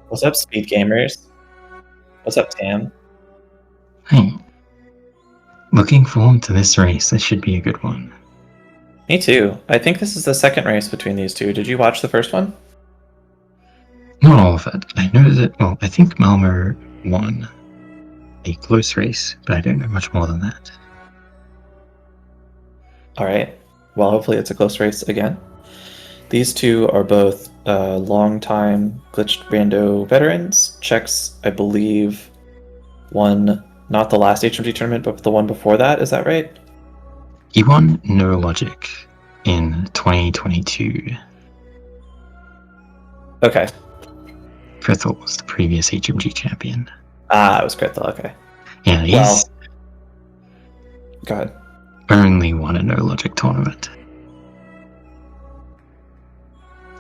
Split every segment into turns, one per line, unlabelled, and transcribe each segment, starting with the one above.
What's up, Speed Gamers? What's up, Tam?
Hey, looking forward to this race. This should be a good one.
Me too. I think this is the second race between these two. Did you watch the first one?
Not all of it. I know that, well, I think Malmo won a close race, but I don't know much more than that.
All right. Well, hopefully it's a close race again. These two are both long-time glitched rando veterans. Chex, I believe, won not the last HMG tournament, but the one before that. Is that right?
He won No Logic in 2022.
Okay.
Krithel was the previous HMG champion.
Ah, it was Krithel. Okay.
Yeah, he's
Well, go ahead.
only won a No Logic tournament.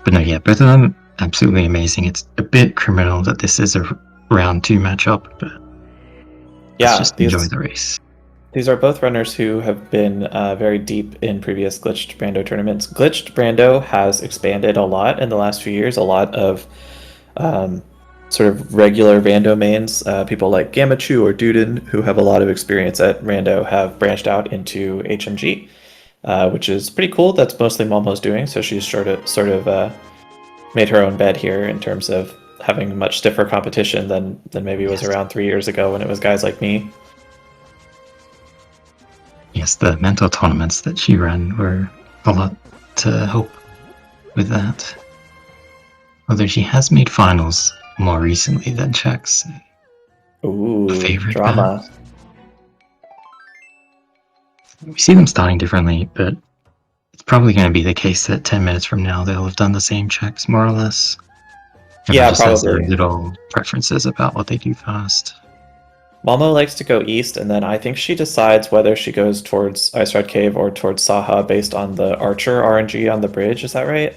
But no, yeah, both of them absolutely amazing. It's a bit criminal that this is a round 2 matchup, but let's just enjoy the race.
These are both runners who have been very deep in previous Glitched Brando tournaments. Glitched Brando has expanded a lot in the last few years. A lot of sort of regular Rando mains, people like Gamachu or Duden, who have a lot of experience at Rando, have branched out into HMG, which is pretty cool. That's mostly Momo's doing, so she's sort of made her own bed here in terms of having much stiffer competition than maybe was around 3 years ago when it was guys like me.
Yes, the mental tournaments that she ran were a lot to help with that. Although she has made finals more recently than Chex.
Ooh,
favorite
drama.
We see them starting differently, but it's probably going to be the case that 10 minutes from now they'll have done the same checks, more or less. Everyone just has their little preferences about what they do first.
Malmo likes to go east, and then I think she decides whether she goes towards Ice Rod Cave or towards Saha based on the Archer RNG on the bridge. Is that right?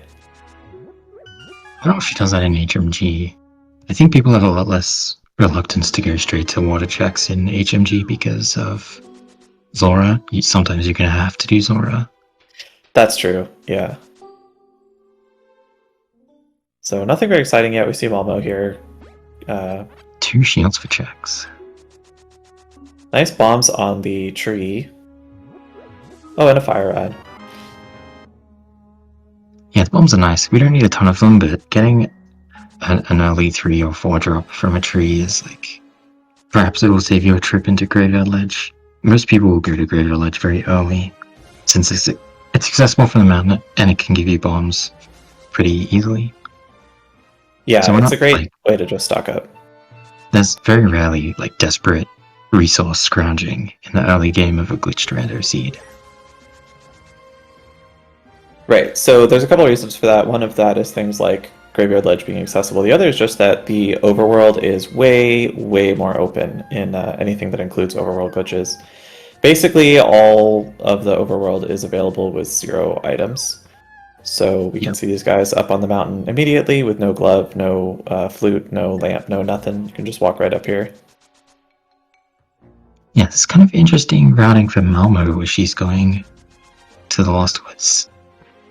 I don't know if she does that in HMG. I think people have a lot less reluctance to go straight to water checks in HMG because of Zora. Sometimes you're going to have to do Zora.
That's true, yeah. So nothing very exciting yet. We see Malmo here.
2 shields for checks.
Nice bombs on the tree. Oh, and a fire rod.
Yeah, the bombs are nice. We don't need a ton of them, but getting an early 3 or 4 drop from a tree is like... Perhaps it will save you a trip into Graveyard Ledge. Most people will go to Graveyard Ledge very early, since it's accessible from the mountain and it can give you bombs pretty easily.
Yeah, so it's a great way to just stock up.
There's very rarely like desperate resource scrounging in the early game of a glitched rando seed.
Right, so there's a couple of reasons for that. One of that is things like Graveyard Ledge being accessible. The other is just that the overworld is way, way more open in anything that includes overworld glitches. Basically, all of the overworld is available with 0 items. So we can see these guys up on the mountain immediately with no glove, no flute, no lamp, no nothing. You can just walk right up here.
Yeah, it's kind of interesting routing for Malmo where she's going to the Lost Woods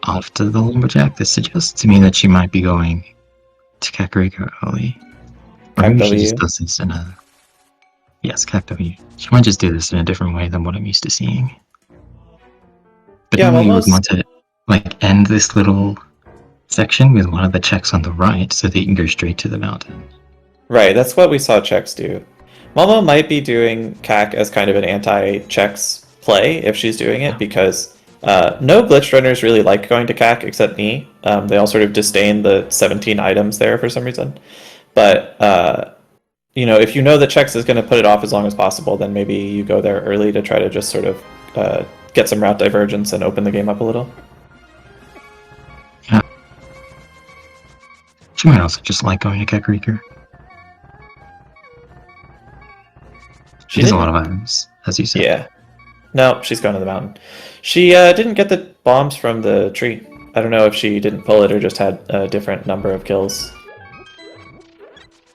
after the Lumberjack. This suggests to me that she might be going to Kakariko early. Or maybe she just does this in a... Yes, KW. She might just do this in a different way than what I'm used to seeing. But yeah, we would want to like end this little section with one of the checks on the right so that you can go straight to the mountain.
Right, that's what we saw Chex do. Momo might be doing CAC as kind of an anti-Chex play if she's doing it, because no glitch runners really like going to CAC except me. They all sort of disdain the 17 items there for some reason. But you know, if you know that Chex is going to put it off as long as possible, then maybe you go there early to try to just sort of get some route divergence and open the game up a little.
Yeah. She might also just like going to Kakariko. She has a lot of items, as you said.
Yeah. No, she's going to the mountain. She didn't get the bombs from the tree. I don't know if she didn't pull it or just had a different number of kills.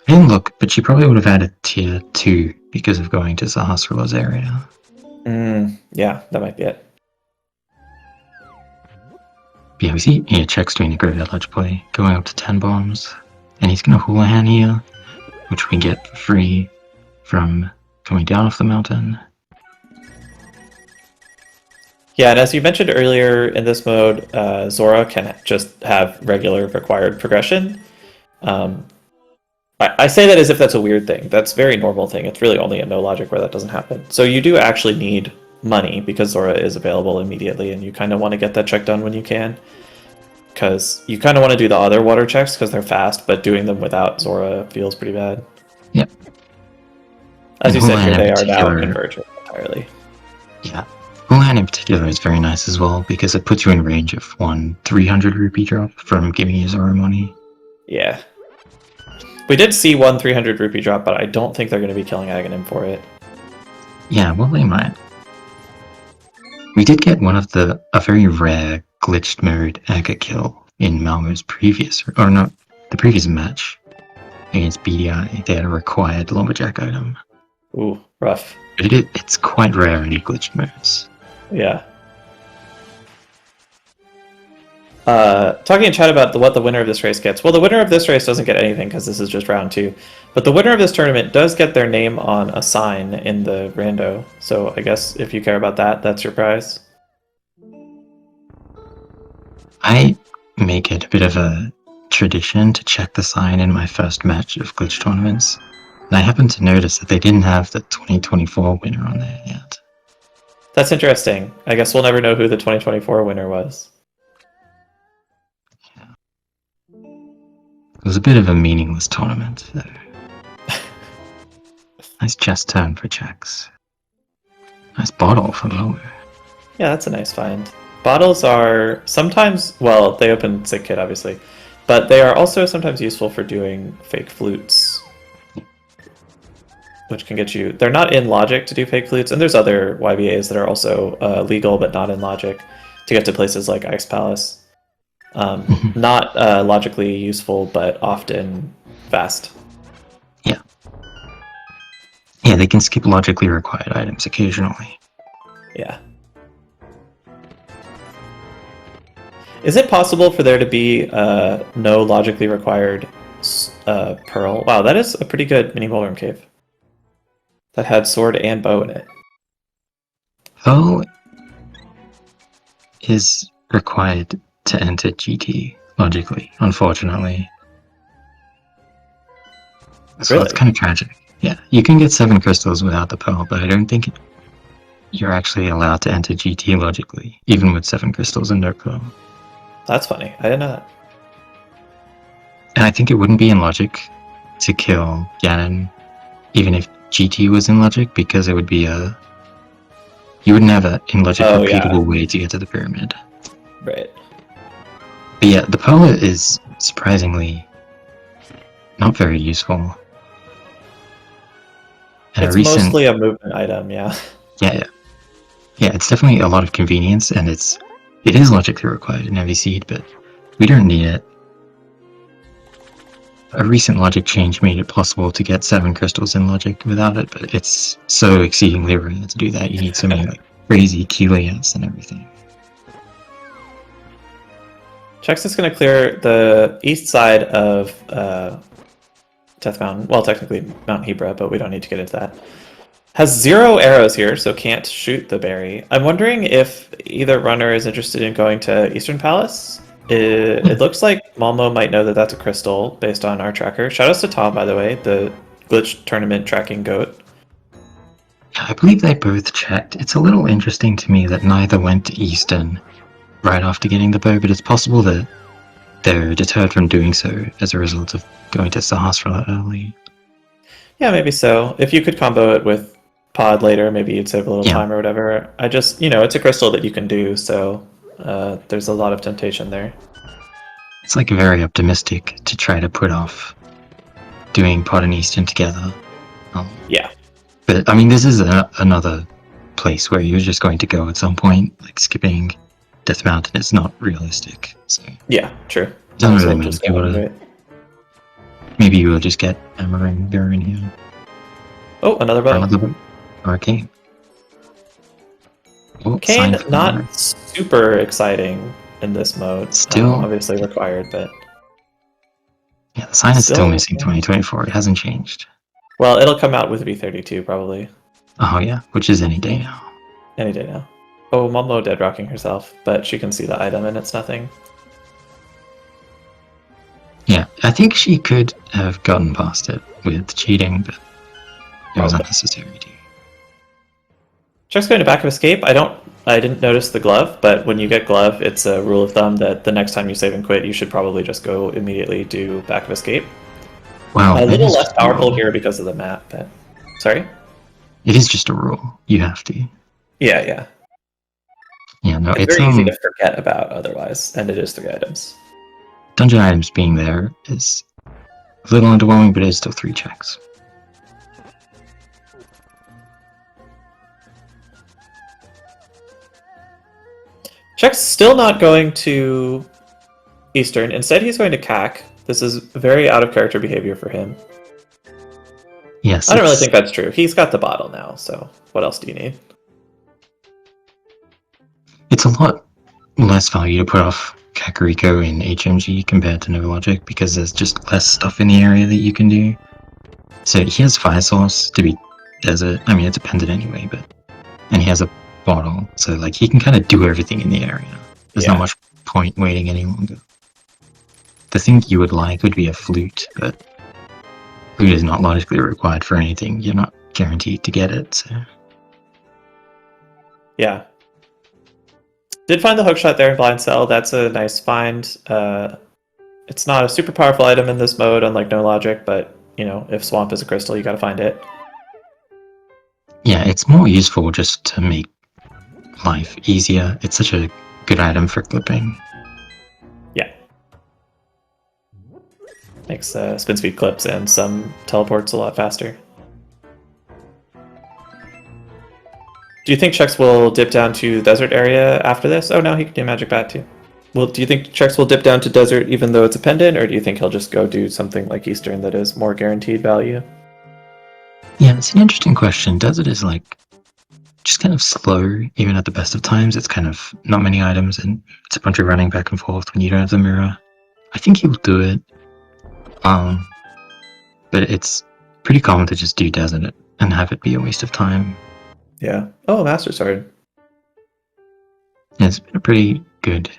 I didn't look, but she probably would have had a tier 2 because of going to Sahasrar's area.
Yeah, that might be it.
Yeah, we see Chex doing a Graveyard Ledge play, going up to 10 bombs. And he's going to Houlihan here, which we get for free from coming down off the mountain.
Yeah, and as you mentioned earlier, in this mode, Zora can just have regular required progression. I say that as if that's a weird thing. That's a very normal thing. It's really only in no logic where that doesn't happen. So you do actually need money because Zora is available immediately, and you kind of want to get that check done when you can. Because you kind of want to do the other water checks because they're fast, but doing them without Zora feels pretty bad.
Yep.
As
And
you said
Houlihan
here,
in
they are now
particular-
convergent entirely.
Yeah. Houlihan in particular is very nice as well because it puts you in range of one 300 rupee drop from giving you Zora money.
Yeah. We did see one 300 rupee drop, but I don't think they're going to be killing Aghanim for it.
Yeah, well, they might. We did get a very rare glitched mode Aga kill in Malmo's the previous match against BDI. They had a required lumberjack item.
Ooh, rough.
But it's quite rare in glitched modes.
Yeah. Talking in chat about what the winner of this race gets. Well, the winner of this race doesn't get anything because this is just round 2. But the winner of this tournament does get their name on a sign in the rando. So I guess if you care about that, that's your prize.
I make it a bit of a tradition to check the sign in my first match of glitch tournaments. And I happened to notice that they didn't have the 2024 winner on there yet.
That's interesting. I guess we'll never know who the 2024 winner was.
It was a bit of a meaningless tournament, though. Nice chest turn for Chex. Nice bottle for Lower.
Yeah, that's a nice find. Bottles are sometimes, well, they open Sick Kit, obviously, but they are also sometimes useful for doing fake flutes, which can get you... They're not in Logic to do fake flutes, and there's other YBAs that are also legal but not in Logic to get to places like Ice Palace. Not logically useful, but often fast.
Yeah. Yeah, they can skip logically required items occasionally.
Yeah. Is it possible for there to be no logically required pearl? Wow, that is a pretty good mini ballroom cave. That had sword and bow in it.
Bow is required to enter GT logically, unfortunately. So
Really?
it's kind of tragic. Yeah, you can get 7 crystals without the pearl, but I don't think you're actually allowed to enter GT logically, even with 7 crystals and no pearl.
That's funny. I didn't know that.
And I think it wouldn't be in logic to kill Ganon, even if GT was in logic, because it would be you wouldn't have a in logic repeatable way to get to the pyramid.
Right.
But yeah, the pearl is surprisingly not very useful. And
It's mostly a movement item, yeah.
Yeah, it's definitely a lot of convenience, and it is logically required in every seed, but we don't need it. A recent logic change made it possible to get 7 crystals in logic without it, but it's so exceedingly rare to do that. You need so many like crazy key layouts and everything.
Chex is going to clear the east side of Death Mountain. Well, technically Mount Hebra, but we don't need to get into that. Has 0 arrows here, so can't shoot the berry. I'm wondering if either runner is interested in going to Eastern Palace. It looks like Malmo might know that that's a crystal based on our tracker. Shoutouts to Tom, by the way, the glitch tournament tracking goat.
Yeah, I believe they both checked. It's a little interesting to me that neither went to Eastern right after getting the bow, but it's possible that they're deterred from doing so as a result of going to Sahasrara early.
Yeah, maybe so. If you could combo it with Pod later, maybe you'd save a little time or whatever. I just, it's a crystal that you can do, so there's a lot of temptation there.
It's like very optimistic to try to put off doing Pod and Eastern together.
Yeah.
But I mean, this is another place where you're just going to go at some point. Like skipping Death Mountain is not realistic. So
yeah, true.
Doesn't really matter. Maybe you will just get Hammering Bear in here.
Oh, another bow.
Okay. Oh,
Kane, not super exciting in this mode.
Still
obviously required, but
Yeah, the sign is still
Still,
missing 2024. It hasn't changed.
well, it'll come out with V32 probably
Oh yeah, which is any day now.
any day now. Oh, Malmo dead rocking herself, but she can see the item and it's nothing.
Yeah, I think she could have gotten past it with cheating, but it was
Probably.
unnecessary to.
Check's going to back of escape. I didn't notice the glove, but when you get glove, it's a rule of thumb that the next time you save and quit, you should probably just go immediately do back of escape.
Wow,
A
that
little
is
less
just a
powerful
rule.
here because of the map, but sorry.
It is just a rule. You have to.
Yeah, yeah.
Yeah, no,
It's
it's
very easy to forget about otherwise, and it is 3 items.
dungeon items being there is a little underwhelming, but it is still 3 checks.
Check's still not going to Eastern. Instead, he's going to CAC. This is very out of character behavior for him.
Yes,
I don't really think that's true. He's got the bottle now, so what else do you need?
it's a lot less value to put off Kakariko in HMG compared to Neurologic because there's just less stuff in the area that you can do. So he has Fire Source to be desert. I mean, it's a pendant anyway, but and he has a bottle, so like he can kind of do everything in the area. There's not much point waiting any longer. The thing you would like would be a flute, but flute is not logically required for anything. You're not guaranteed to get it, so.
Yeah. Did find the hookshot there in Blind Cell. That's a nice find. It's not a super powerful item in this mode, unlike No Logic, but, you know, if Swamp is a crystal, you gotta find it.
Yeah, it's more useful just to make life easier. It's such a good item for clipping.
Yeah. Makes spin speed clips and some teleports a lot faster. Do you think Chex will dip down to desert area after this? Oh no, he can do Magic Bat too. Well, do you think Chex will dip down to desert even though it's a pendant, or do you think he'll just go do something like Eastern that is more guaranteed value?
Yeah, it's an interesting question. Desert is like just kind of slow, even at the best of times. It's kind of not many items, and it's a bunch of running back and forth when you don't have the mirror. I think he will do it. But it's pretty common to just do desert and have it be a waste of time.
Yeah. Oh, Master Sword.
And it's been a pretty good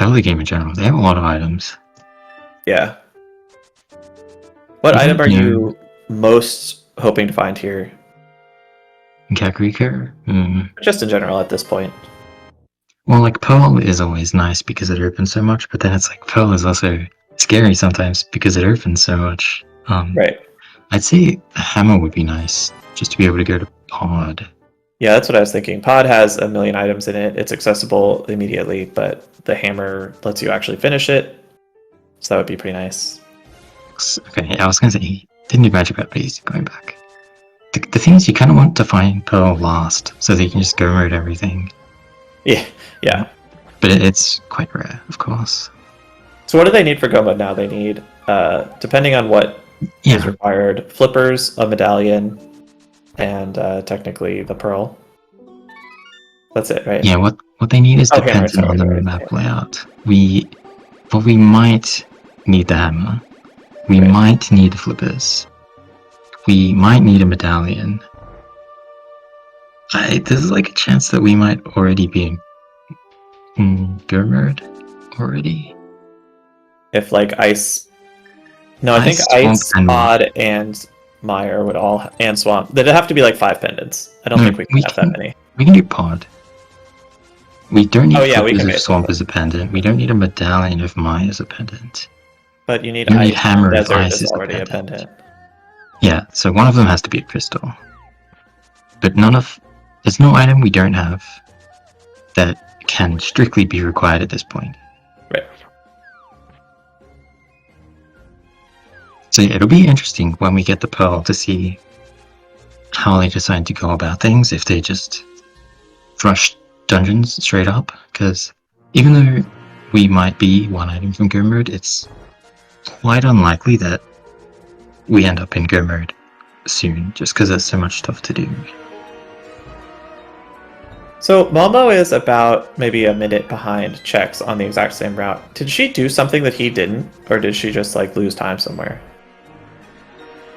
early game in general. They have a lot of items.
Yeah. What item are you most hoping to find here?
Kakariko?
Just in general at this point.
Well, like Pearl is always nice because it opens so much, but then it's like Pearl is also scary sometimes because it opens so much.
Right.
I'd say a hammer would be nice, just to be able to go to Pod.
Yeah, that's what I was thinking. Pod has a million items in it. It's accessible immediately, but the hammer lets you actually finish it. So that would be pretty nice.
Okay, I was going to say he didn't do Magic Bat, but he's going back. The thing is, you kind of want to find Pearl last, so that you can just go mode everything.
Yeah.
But it's quite rare, of course.
So what do they need for go mode now? They need, depending on what is required, flippers, a medallion, and technically the pearl. That's it, right?
Yeah, what they need is dependent
hammer,
on the map layout. We might need the hammer. We might need the flippers. We might need a medallion. There's like a chance that we might already be in go mode already.
If like ice, no, I think ice, pod, and Mire would all, and swamp. There'd have to be like 5 pendants. I don't think we can have that many.
We can do pod. We don't need
flippers
if swamp is a pendant. We don't need a medallion if Mire is a pendant.
But you need ice.
Hammer if
desert
ice
is
is
already a pendant.
Yeah, so one of them has to be a crystal. But there's no item we don't have that can strictly be required at this point.
Right.
So yeah, it'll be interesting when we get the pearl to see how they decide to go about things, if they just rush dungeons straight up, because even though we might be one item from go mode, it's quite unlikely that we end up in go mode soon, just because there's so much stuff to do.
So Malmo is about maybe a minute behind Chex on the exact same route. Did she do something that he didn't, or did she just like lose time somewhere?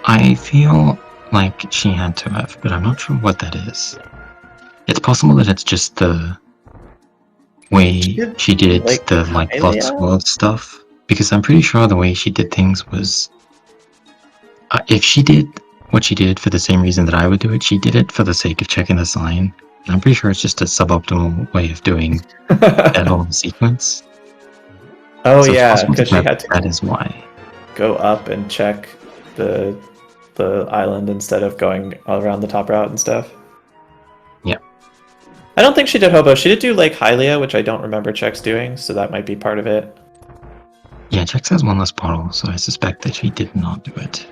I feel like she had to have, but I'm not sure what that is. It's possible that it's just the way she did
Like
the like lots
Hylia?
world stuff, because I'm pretty sure the way she did things was if she did what she did for the same reason that I would do it, she did it for the sake of checking the sign. And I'm pretty sure it's just a suboptimal way of doing that whole sequence.
Oh
So it's
yeah,
possible
because she had
that
to
is why.
go up and check the island instead of going all around the top route and stuff.
Yeah.
I don't think she did Hobo. She did do Lake Hylia, which I don't remember Chex doing, so that might be part of it.
Yeah, Chex has one less portal, so I suspect that she did not do it.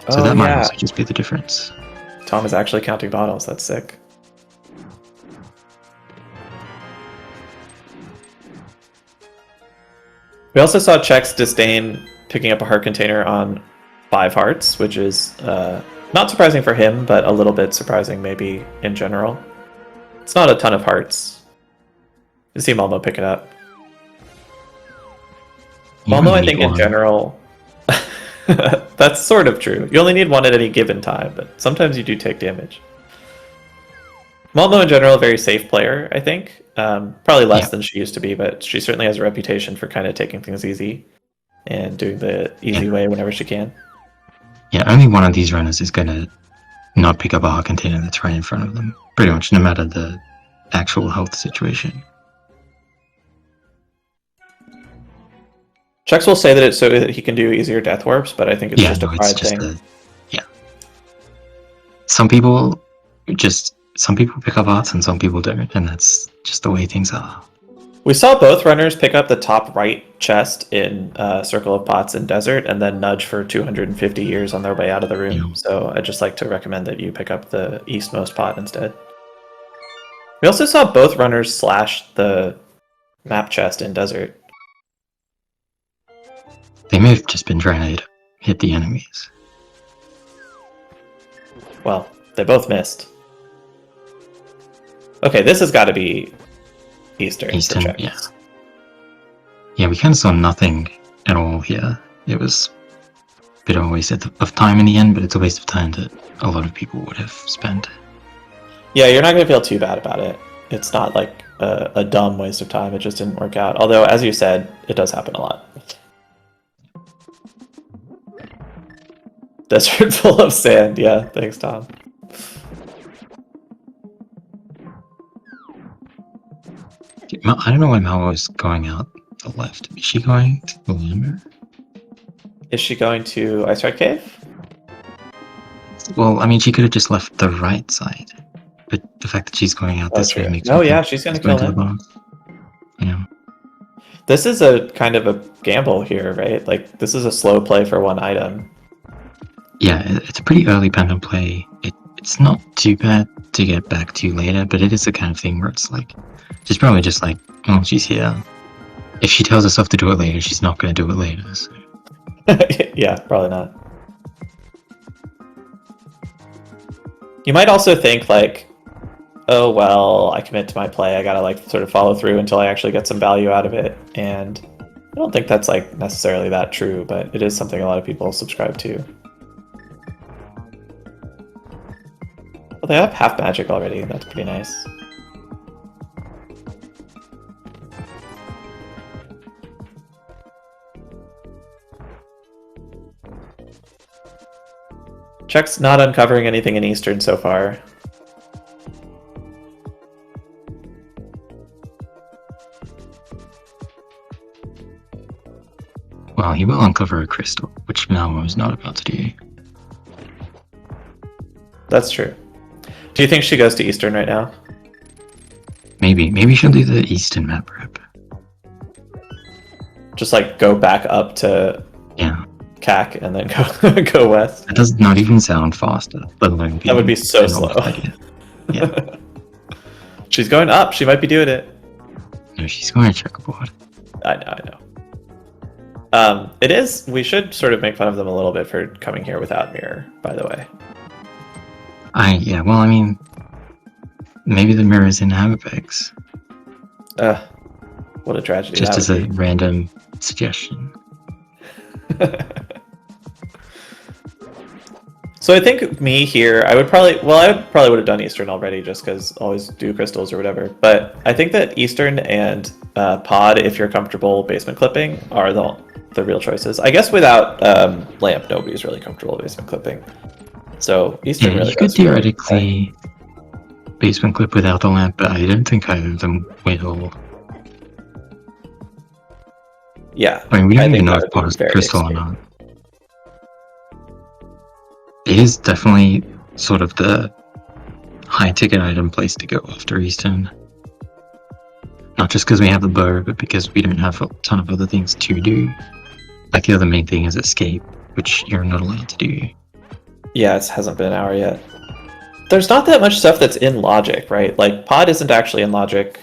So
Oh
that might
yeah,
also just be the difference.
Tom is actually counting bottles. That's sick. We also saw Chex disdain picking up a heart container on 5 hearts, which is not surprising for him, but a little bit surprising maybe in general. It's not a ton of hearts. You see Malmo pick it up.
You
Malmo,
only
I
need
think in
one.
general, that's sort of true. You only need one at any given time, but sometimes you do take damage. Malmo in general, a very safe player, I think. Probably less
Yeah.
than she used to be, but she certainly has a reputation for kind of taking things easy and doing the easy way whenever she can.
Yeah, only one of these runners is gonna not pick up a heart container that's right in front of them. Pretty much, no matter the actual health situation.
Chex will say that it's so that he can do easier death warps, but I think it's
Yeah,
just a
no, it's
pride
just
thing.
some people pick up hearts and some people don't, and that's just the way things are.
We saw both runners pick up the top right chest in Circle of Pots in Desert and then nudge for 250 years on their way out of the room.
Yeah.
So I'd just like to recommend that you pick up the eastmost pot instead. We also saw both runners slash the map chest in Desert.
They may have just been trying to hit the enemies.
Well, they both missed. Okay, this has got to be Eastern for
Eastern,
Chex.
yeah. Yeah, we kind of saw nothing at all here. It was a bit of a waste of time in the end, but it's a waste of time that a lot of people would have spent.
Yeah, you're not going to feel too bad about it. It's not like a dumb waste of time. It just didn't work out. Although, as you said, it does happen a lot. Desert full of sand. Yeah, thanks, Tom.
I don't know why Malmo is going out the left. Is she going to the limber?
Is she going to Ice Red Cave?
Well, I mean, she could have just left the right side. But the fact that she's going out this way makes me
Oh
think
yeah, she's going to kill
the
him.
boss. Yeah.
This is a kind of a gamble here, right? Like, this is a slow play for one item.
Yeah, it's a pretty early pendant play. It's not too bad to get back to later, but it is the kind of thing where it's like, she's probably just like, oh, she's here. If she tells herself to do it later, she's not going to do it later. So.
Yeah, probably not. You might also think, like, oh, well, I commit to my play. I gotta, like, sort of follow through until I actually get some value out of it. And I don't think that's, like, necessarily that true, but it is something a lot of people subscribe to. Well, they have half magic already. That's pretty nice. Check's not uncovering anything in Eastern so far.
Well, he will uncover a crystal, which Malmo is not about to do.
That's true. Do you think she goes to Eastern right now?
Maybe she'll do the Eastern map rep.
Just like go back up to
Yeah.
CAC and then go west.
That does not even sound faster, let alone
That would be so slow.
Yeah.
She's going up. She might be doing it.
No, she's going to checkerboard.
I know. It is. We should sort of make fun of them a little bit for coming here without mirror, by the way.
Well, I mean, maybe the mirror's in Hammerbeck's.
What a tragedy
Just
that
as
would
a random suggestion.
be. So I think me here, I probably would have done Eastern already just because always do crystals or whatever. But I think that Eastern and Pod, if you're comfortable basement clipping, are the real choices. I guess without Lamp, nobody's really comfortable basement clipping. So Eastern
Yeah,
really
you could
goes for me.
theoretically basement clip without the lamp, but I don't think either of them will.
Yeah,
I mean, we don't
I
even
think
know
that
if
would
Pod
be
is
very
crystal or
extreme.
not. It is definitely sort of the high ticket item place to go after Eastern. Not just because we have the bow, but because we don't have a ton of other things to do. Like the other main thing is escape, which you're not allowed to do.
Yeah, it hasn't been an hour yet. There's not that much stuff that's in logic, right? Like Pod isn't actually in logic.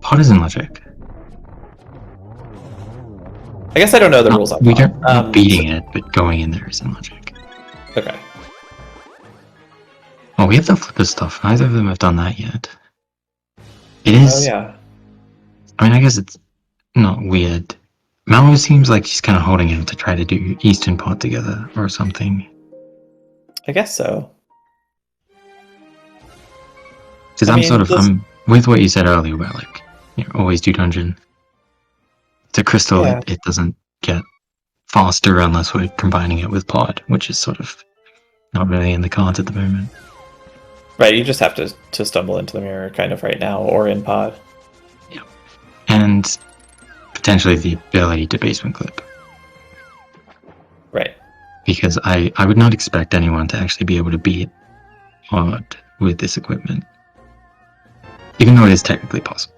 Pod is in logic.
I guess I don't know the rules on Pod.
Not beating it, but going in there is in logic.
Okay.
Oh, we have the flipper stuff. Neither of them have done that yet. It is.
Oh yeah.
I mean, I guess it's not weird. Malmo seems like she's kind of holding him to try to do Eastern Pod together or something.
I guess so.
Because I'm with what you said earlier about like, always do dungeon. It's a crystal.
Yeah.
It doesn't get faster unless we're combining it with Pod, which is sort of not really in the cards at the moment.
Right, you just have to stumble into the mirror kind of right now, or in Pod.
Yeah. And potentially the ability to basement clip.
Right.
Because I would not expect anyone to actually be able to beat Pod with this equipment. Even though it is technically possible.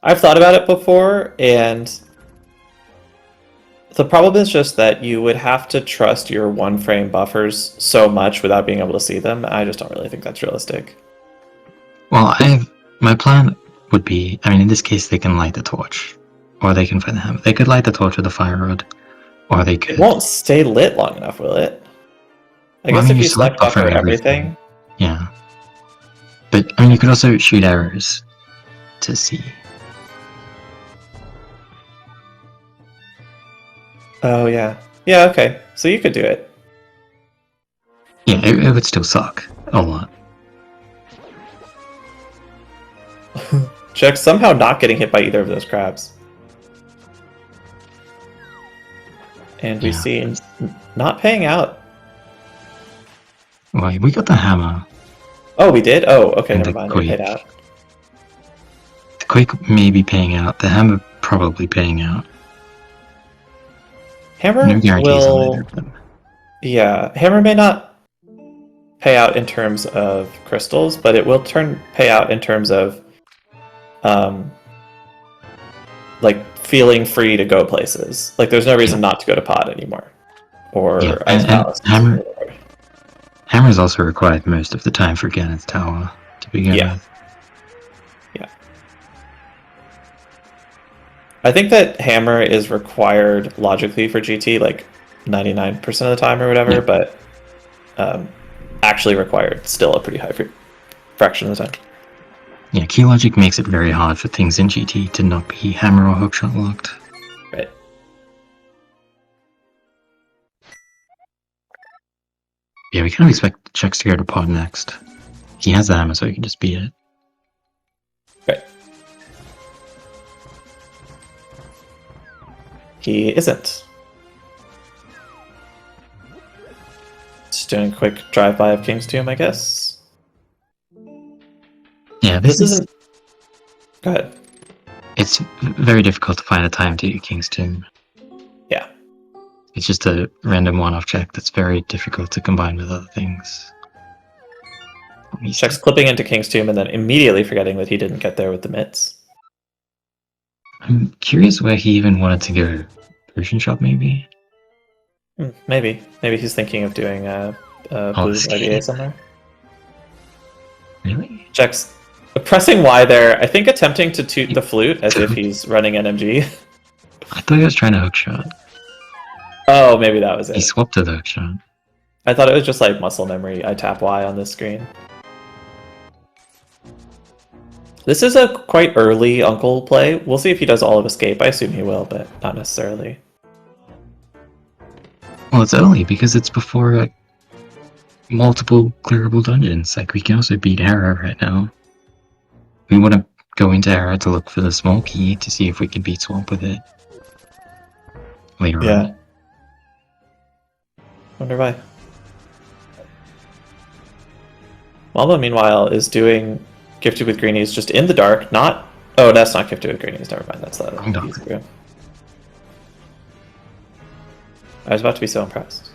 I've thought about it before, and the problem is just that you would have to trust your one frame buffers so much without being able to see them. I just don't really think that's realistic.
Well, my plan would be, I mean, in this case, they can light the torch, or they can find the hammer. They could light the torch with a fire rod, or they could.
It won't stay lit long enough, will it? I guess if you select buffer everything.
Yeah. But, I mean, you could also shoot arrows to see.
Oh, yeah. Yeah, okay. So you could do it.
Yeah, it would still suck a lot.
Check somehow not getting hit by either of those crabs. And we see not paying out.
Well, we got the hammer.
Oh, we did? Oh, okay, never mind. It paid out.
The quake may be paying out. The hammer probably paying out.
Hammer
no guarantees on either of them.
Yeah, hammer may not pay out in terms of crystals, but it will pay out in terms of like feeling free to go places. Like there's no reason not to go to Pod anymore. Or Ice Palace.
Hammer is also required most of the time for Ganeth's Tower to begin with.
Yeah. I think that hammer is required logically for GT like 99% of the time or whatever, but actually required still a pretty high fraction of the time.
Yeah, key logic makes it very hard for things in GT to not be hammer or hookshot locked.
Right.
Yeah, we kind of expect Chex to go to Pod next. He has the hammer, so he can just beat it.
Right. He isn't. Just doing a quick drive-by of King's Tomb, I guess.
Yeah,
this isn't... Go ahead.
It's very difficult to find a time to do King's Tomb.
Yeah.
It's just a random one-off check that's very difficult to combine with other things.
Check's clipping into King's Tomb and then immediately forgetting that he didn't get there with the mitts.
I'm curious where he even wanted to go. Potion shop, maybe?
Maybe. Maybe he's thinking of doing Blues IDA somewhere.
Really?
Check's pressing Y there, I think attempting to toot the flute as if he's running NMG.
I thought he was trying to hookshot.
Oh, maybe that was it.
He swapped to the hookshot.
I thought it was just like muscle memory. I tap Y on this screen. This is a quite early Uncle play. We'll see if he does all of Escape. I assume he will, but not necessarily.
Well, it's early because it's before multiple clearable dungeons. Like, we can also beat Hera right now. We want to go into Hera to look for the small key to see if we can beat Swamp with it later on.
Wonder why. Malmo, meanwhile, is doing Gifted with Greenies just in the dark, not... Oh, that's not Gifted with Greenies, never mind, that's the
Wrong dog.
easy room. I was about to be so impressed.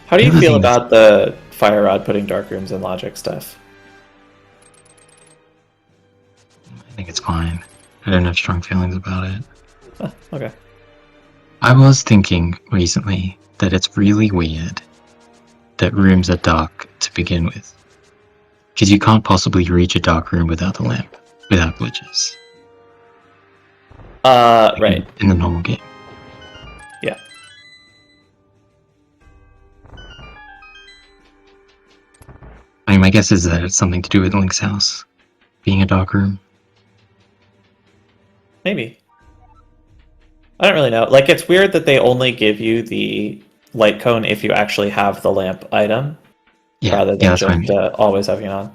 How do you feel about the Fire Rod putting dark rooms in logic stuff?
I think it's fine. I don't have strong feelings about it.
Oh, okay.
I was thinking recently that it's really weird that rooms are dark to begin with. Because you can't possibly reach a dark room without the lamp, without glitches.
Right.
In the normal game.
Yeah.
I mean, my guess is that it's something to do with Link's house being a dark room.
Maybe. I don't really know. Like, it's weird that they only give you the light cone if you actually have the lamp item, rather than just always having it on.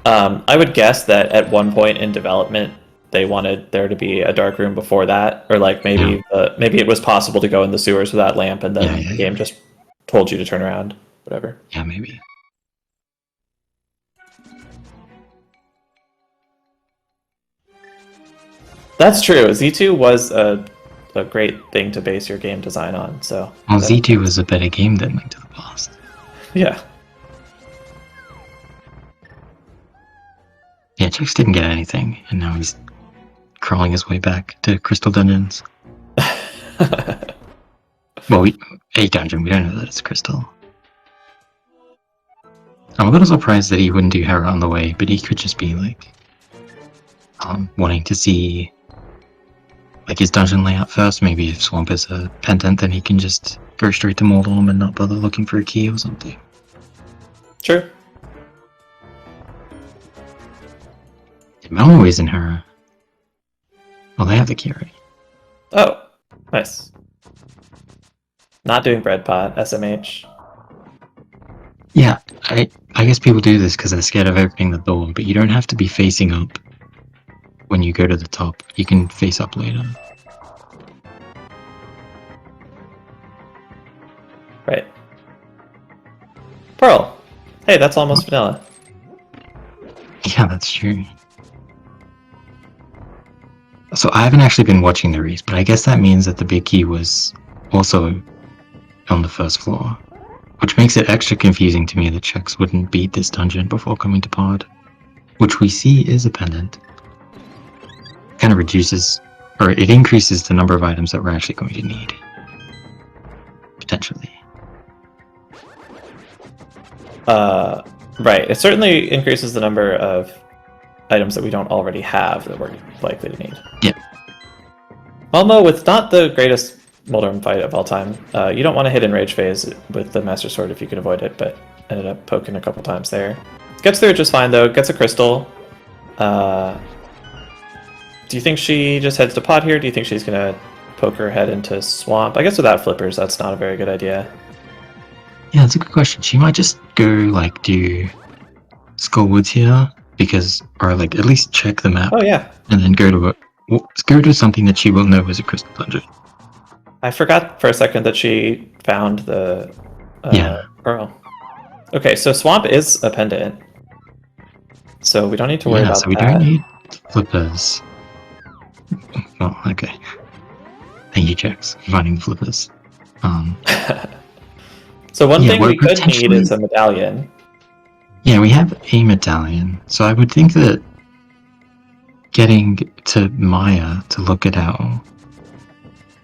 I would guess that at one point in development, they wanted there to be a dark room before that, or like maybe maybe it was possible to go in the sewers without lamp, and then the game just told you to turn around. Whatever.
Yeah, maybe.
That's true. Z2 was a great thing to base your game design on. So.
Well, Z2 was a better game than Link to the Past.
Yeah.
Yeah, Chex didn't get anything, and now he's crawling his way back to Crystal Dungeons. Well, a dungeon, we don't know that it's Crystal. I'm a little surprised that he wouldn't do Hera on the way, but he could just be like wanting to see like his dungeon layout first. Maybe if Swamp is a pendant, then he can just go straight to Mordorm and not bother looking for a key or something.
Sure.
Malmo isn't Hera. Well, they have the key already.
Oh, nice. Not doing bread pot, SMH.
Yeah, I guess people do this because they're scared of opening the door, but you don't have to be facing up when you go to the top. You can face up later.
Right. Pearl. Hey, that's almost vanilla.
Yeah, that's true. So I haven't actually been watching the race, but I guess that means that the big key was also on the first floor. Which makes it extra confusing to me that Chex wouldn't beat this dungeon before coming to Pod. Which we see is a pendant. Kind of reduces, or it increases the number of items that we're actually going to need. Potentially.
Right. It certainly increases the number of items that we don't already have that we're likely to need.
Yeah.
Malmo, with not the greatest Mordorm fight of all time, you don't want to hit Enrage phase with the Master Sword if you can avoid it, but ended up poking a couple times there. Gets through it just fine, though. Gets a crystal. Do you think she just heads to Pod here? Do you think she's going to poke her head into Swamp? I guess without flippers, that's not a very good idea.
Yeah, that's a good question. She might just go, like, do Skullwoods here, because, or, like, at least check the map.
Oh, yeah.
And then go to something that she will know is a crystal dungeon.
I forgot for a second that she found the Pearl. Okay, so Swamp is a pendant. So we don't need to worry about that.
So we don't need flippers. Well, okay. Thank you, Chex, for finding the flippers.
So one thing we could need is a medallion.
Yeah, we have a medallion. So I would think that getting to Maya to look at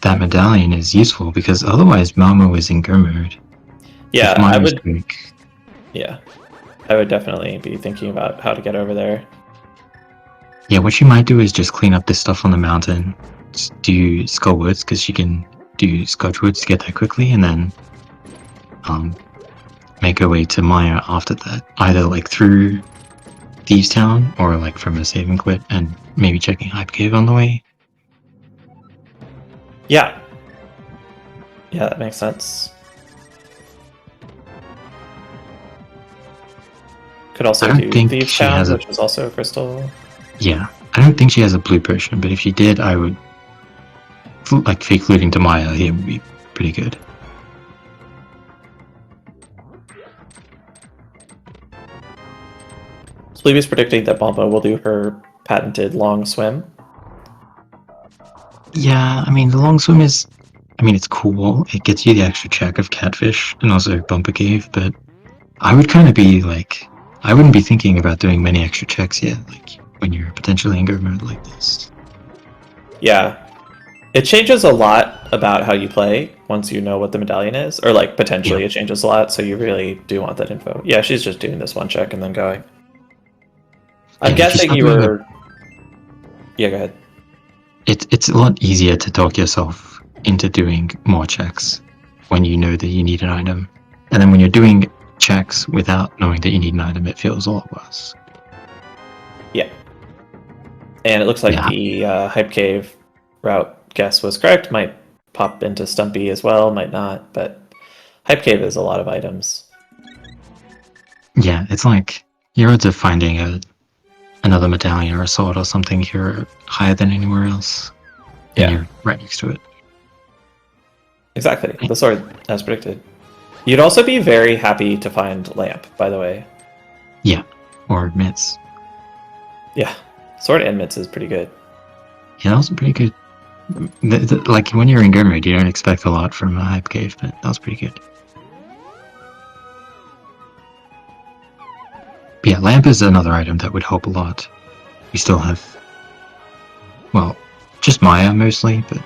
that medallion is useful, because otherwise Malmo is in go mode.
Yeah, I would. Yeah, I would definitely be thinking about how to get over there.
Yeah, what she might do is just clean up this stuff on the mountain, just do Skullwoods, because she can do Scotchwoods to get there quickly, and then make her way to Maya after that, either like through Thieves Town or like from a saving quit, and maybe checking Hype Cave on the way.
Yeah. Yeah, that makes sense. Could
I
also
don't
do
think
Thieves
she
Town,
has a
which is also a crystal.
yeah. I don't think she has a blue potion, but if she did, I would like fake looting to Maya here would be pretty good.
Sleepy's predicting that Bomba will do her patented long swim.
Yeah, I mean the long swim is, I mean it's cool. It gets you the extra check of Catfish and also Bumper Cave, but I would kind of be like, I wouldn't be thinking about doing many extra checks yet. Like when you're potentially in go mode like this.
Yeah. It changes a lot about how you play once you know what the medallion is. Or, like, potentially it changes a lot, so you really do want that info. Yeah, she's just doing this one check and then going. I'm
Yeah, if you
guessing
start
you
doing
were... Yeah, go ahead.
it's a lot easier to talk yourself into doing more checks when you know that you need an item, and then when you're doing checks without knowing that you need an item, it feels a lot worse.
Yeah. And it looks like
Yeah.
the Hype Cave route guess was correct. Might pop into Stumpy as well, might not, but Hype Cave is a lot of items.
Yeah, it's like your odds of finding another medallion or a sword or something here are higher than anywhere else, and
Yeah.
you're right next to it.
Exactly. The sword, as predicted. You'd also be very happy to find Lamp, by the way.
Yeah, or mitts.
Yeah. Sword and Mitts is pretty good.
Yeah, that was pretty good. Like when you're in go mode, you don't expect a lot from a hype cave, but that was pretty good. But yeah, lamp is another item that would help a lot. We still have, well, just Maya mostly, but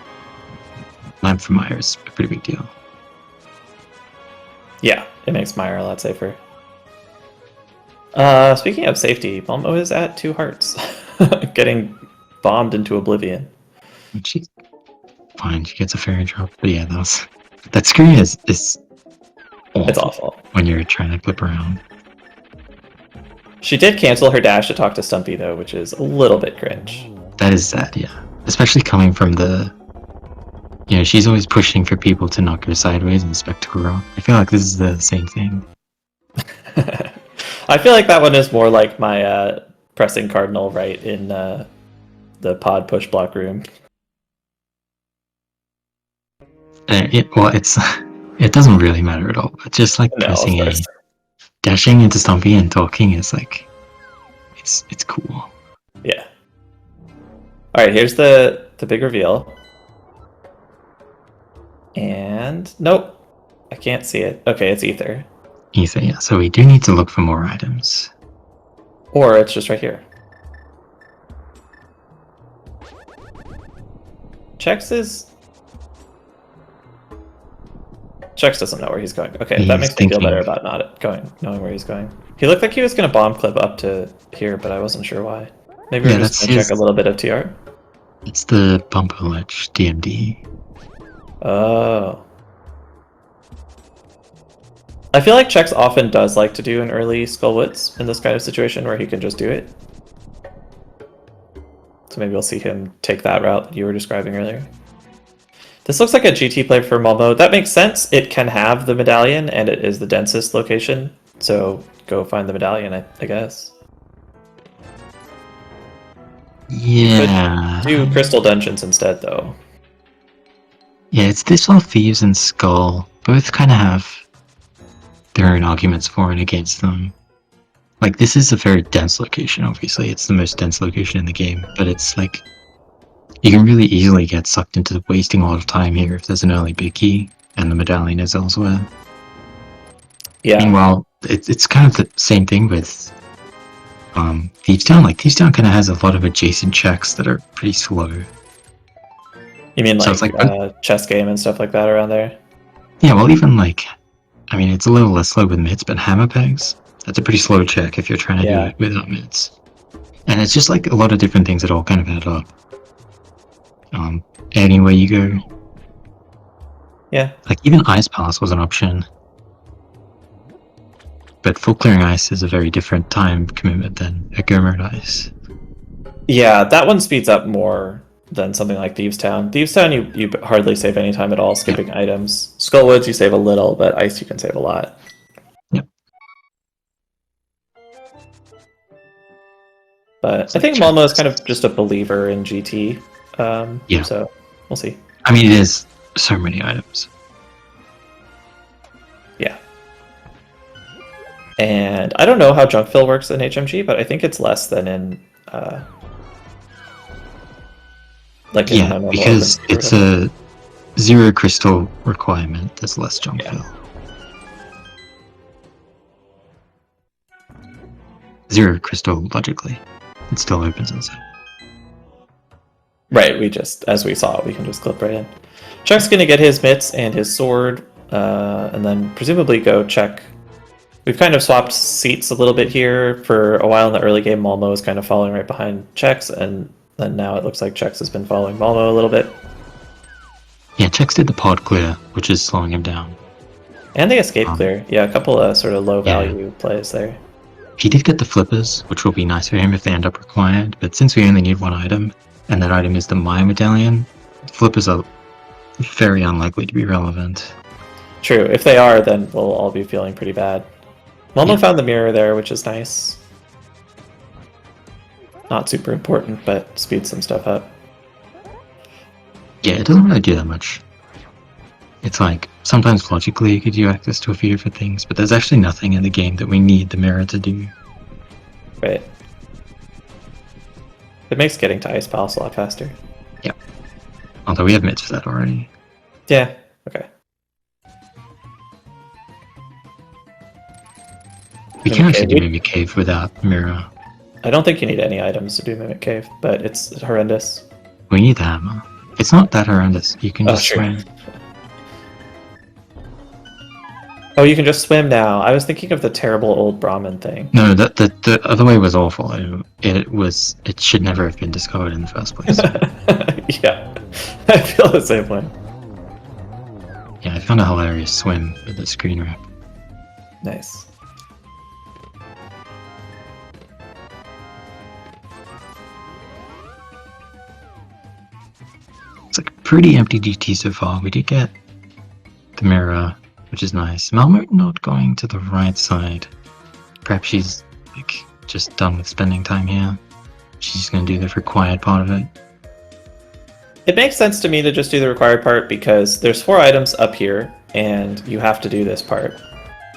lamp for Maya is a pretty big deal.
Yeah, it makes Meyer a lot safer. Speaking of safety, Malmo is at 2 hearts. Getting bombed into oblivion.
She's fine, she gets a fairy drop, but yeah, that screen is awful.
It's awful.
When you're trying to flip around.
She did cancel her dash to talk to Stumpy, though, which is a little bit cringe.
That is sad, yeah. Especially coming from the, you know, she's always pushing for people to not go sideways in Spectacle Rock. I feel like this is the same thing.
I feel like that one is more like my pressing Cardinal right in the pod push block room.
It doesn't really matter at all. But just like
No, of
pressing A,
course.
dashing into Stumpy and talking is like, it's cool.
Yeah. All right, here's the big reveal. And nope, I can't see it. Okay, it's Ether.
Ether, yeah. So we do need to look for more items.
Or it's just right here. Chex doesn't know where he's going. Okay, that makes me feel better about not knowing where he's going. He looked like he was going to bomb clip up to here, but I wasn't sure why. Maybe we're just going to check a little bit of TR?
It's the Bumper Ledge DMD.
Oh. I feel like Chex often does like to do an early Skullwoods in this kind of situation where he can just do it. So maybe we'll see him take that route that you were describing earlier. This looks like a GT play for Malmo. That makes sense. It can have the medallion, and it is the densest location. So go find the medallion, I guess.
Yeah.
Could do Crystal Dungeons instead, though.
Yeah, it's this or Thieves and Skull. Both kind of have their own arguments for and against them. Like, this is a very dense location, obviously. It's the most dense location in the game, but it's like, you can really easily get sucked into wasting a lot of time here if there's an early big key and the medallion is elsewhere.
Yeah.
Meanwhile, it's kind of the same thing with Thieves Town. Like, Thieves Town kind of has a lot of adjacent checks that are pretty slow.
You mean
So
like chess game and stuff like that around there?
Yeah, well, even like, I mean, it's a little less slow with mitts, but hammer pegs, that's a pretty slow check if you're trying to do it without mitts. And it's just like a lot of different things that all kind of add up. Anywhere you go.
Yeah.
Like even Ice Pass was an option. But full clearing ice is a very different time commitment than a go mode ice.
Yeah, that one speeds up more than something like Thieves Town. Thieves Town, you hardly save any time at all skipping items. Skullwoods, you save a little, but ice you can save a lot.
Yep.
But I think Malmo is kind of just a believer in GT.
Yeah.
So we'll see.
I mean, it is so many items.
Yeah. And I don't know how junk fill works in HMG, but I think it's less than in like in my normal
because
open
it's a 0 crystal requirement. There's less junk fill. 0 crystal logically, it still opens inside.
Right, we just, as we saw, we can just clip right in. Chuck's gonna get his mitts and his sword, and then presumably go check. We've kind of swapped seats a little bit here. For a while in the early game, Malmo was kind of following right behind Chex, and then now it looks like Chex has been following Malmo a little bit.
Yeah, Chex did the pod clear, which is slowing him down.
And the escape clear. Yeah, a couple of sort of low value plays there.
He did get the flippers, which will be nice for him if they end up required, but since we only need one item, and that item is the Maya medallion, flippers are very unlikely to be relevant.
True, if they are, then we'll all be feeling pretty bad. Malmo found the mirror there, which is nice. Not super important, but speeds some stuff up.
Yeah, it doesn't really do that much. It's like, sometimes logically it gives you access to a few different things, but there's actually nothing in the game that we need the mirror to do.
Right. It makes getting to Ice Palace a lot faster.
Yeah. Although we have mitts for that already.
Yeah, okay.
We can actually do Mimic Cave without mirror.
I don't think you need any items to do Mimic Cave, but it's horrendous.
We need the hammer. It's not that horrendous. You can just swim.
Oh, you can just swim now. I was thinking of the terrible old Brahmin thing.
No, the other way was awful. It should never have been discovered in the first place.
Yeah, I feel the same way.
Yeah, I found a hilarious swim with the screen wrap.
Nice.
It's like a pretty empty GT so far. We did get the mirror, which is nice. Malmo not going to the right side. Perhaps she's like just done with spending time here. She's just gonna do the required part of it.
It makes sense to me to just do the required part because there's 4 items up here, and you have to do this part.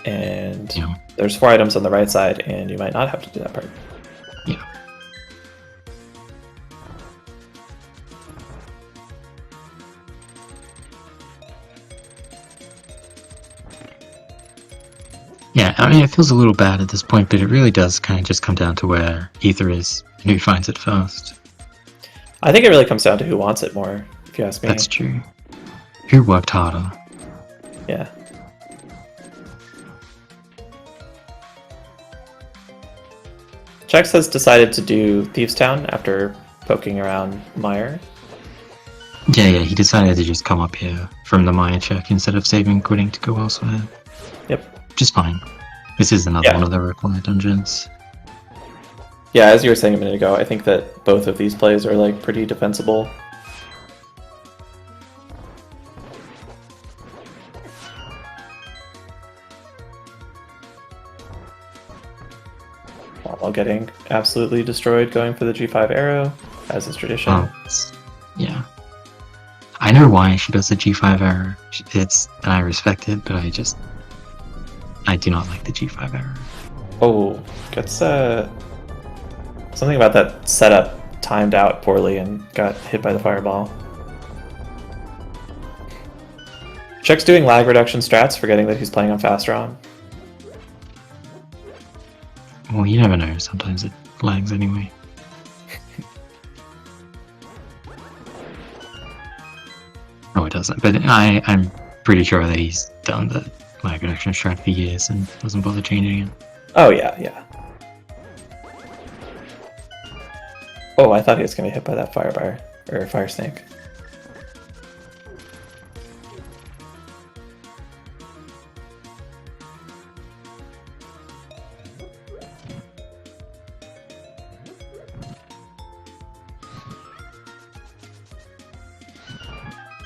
And there's 4 items on the right side, and you might not have to do that part.
Yeah. Yeah, I mean, it feels a little bad at this point, but it really does kind of just come down to where Ether is and who finds it first.
I think it really comes down to who wants it more, if you ask me.
That's true. Who worked harder?
Yeah. Chex has decided to do Thieves Town after poking around Meyer.
Yeah, he decided to just come up here from the Maya check instead of saving quitting to go elsewhere.
Yep.
Which is fine. This is another one of the required dungeons.
Yeah, as you were saying a minute ago, I think that both of these plays are like pretty defensible. While getting absolutely destroyed going for the G5 arrow, as is tradition.
Yeah. I know why she does the G5 arrow. And I respect it, but I do not like the G5 arrow.
Oh, gets something about that setup timed out poorly and got hit by the fireball. Check's doing lag reduction strats, forgetting that he's playing on fast ROM.
Well, you never know. Sometimes it lags anyway. No, it doesn't. But I'm pretty sure that he's done the lag reduction strat for years and doesn't bother changing it.
Oh, yeah. Oh, I thought he was going to get hit by that firebar, or fire snake.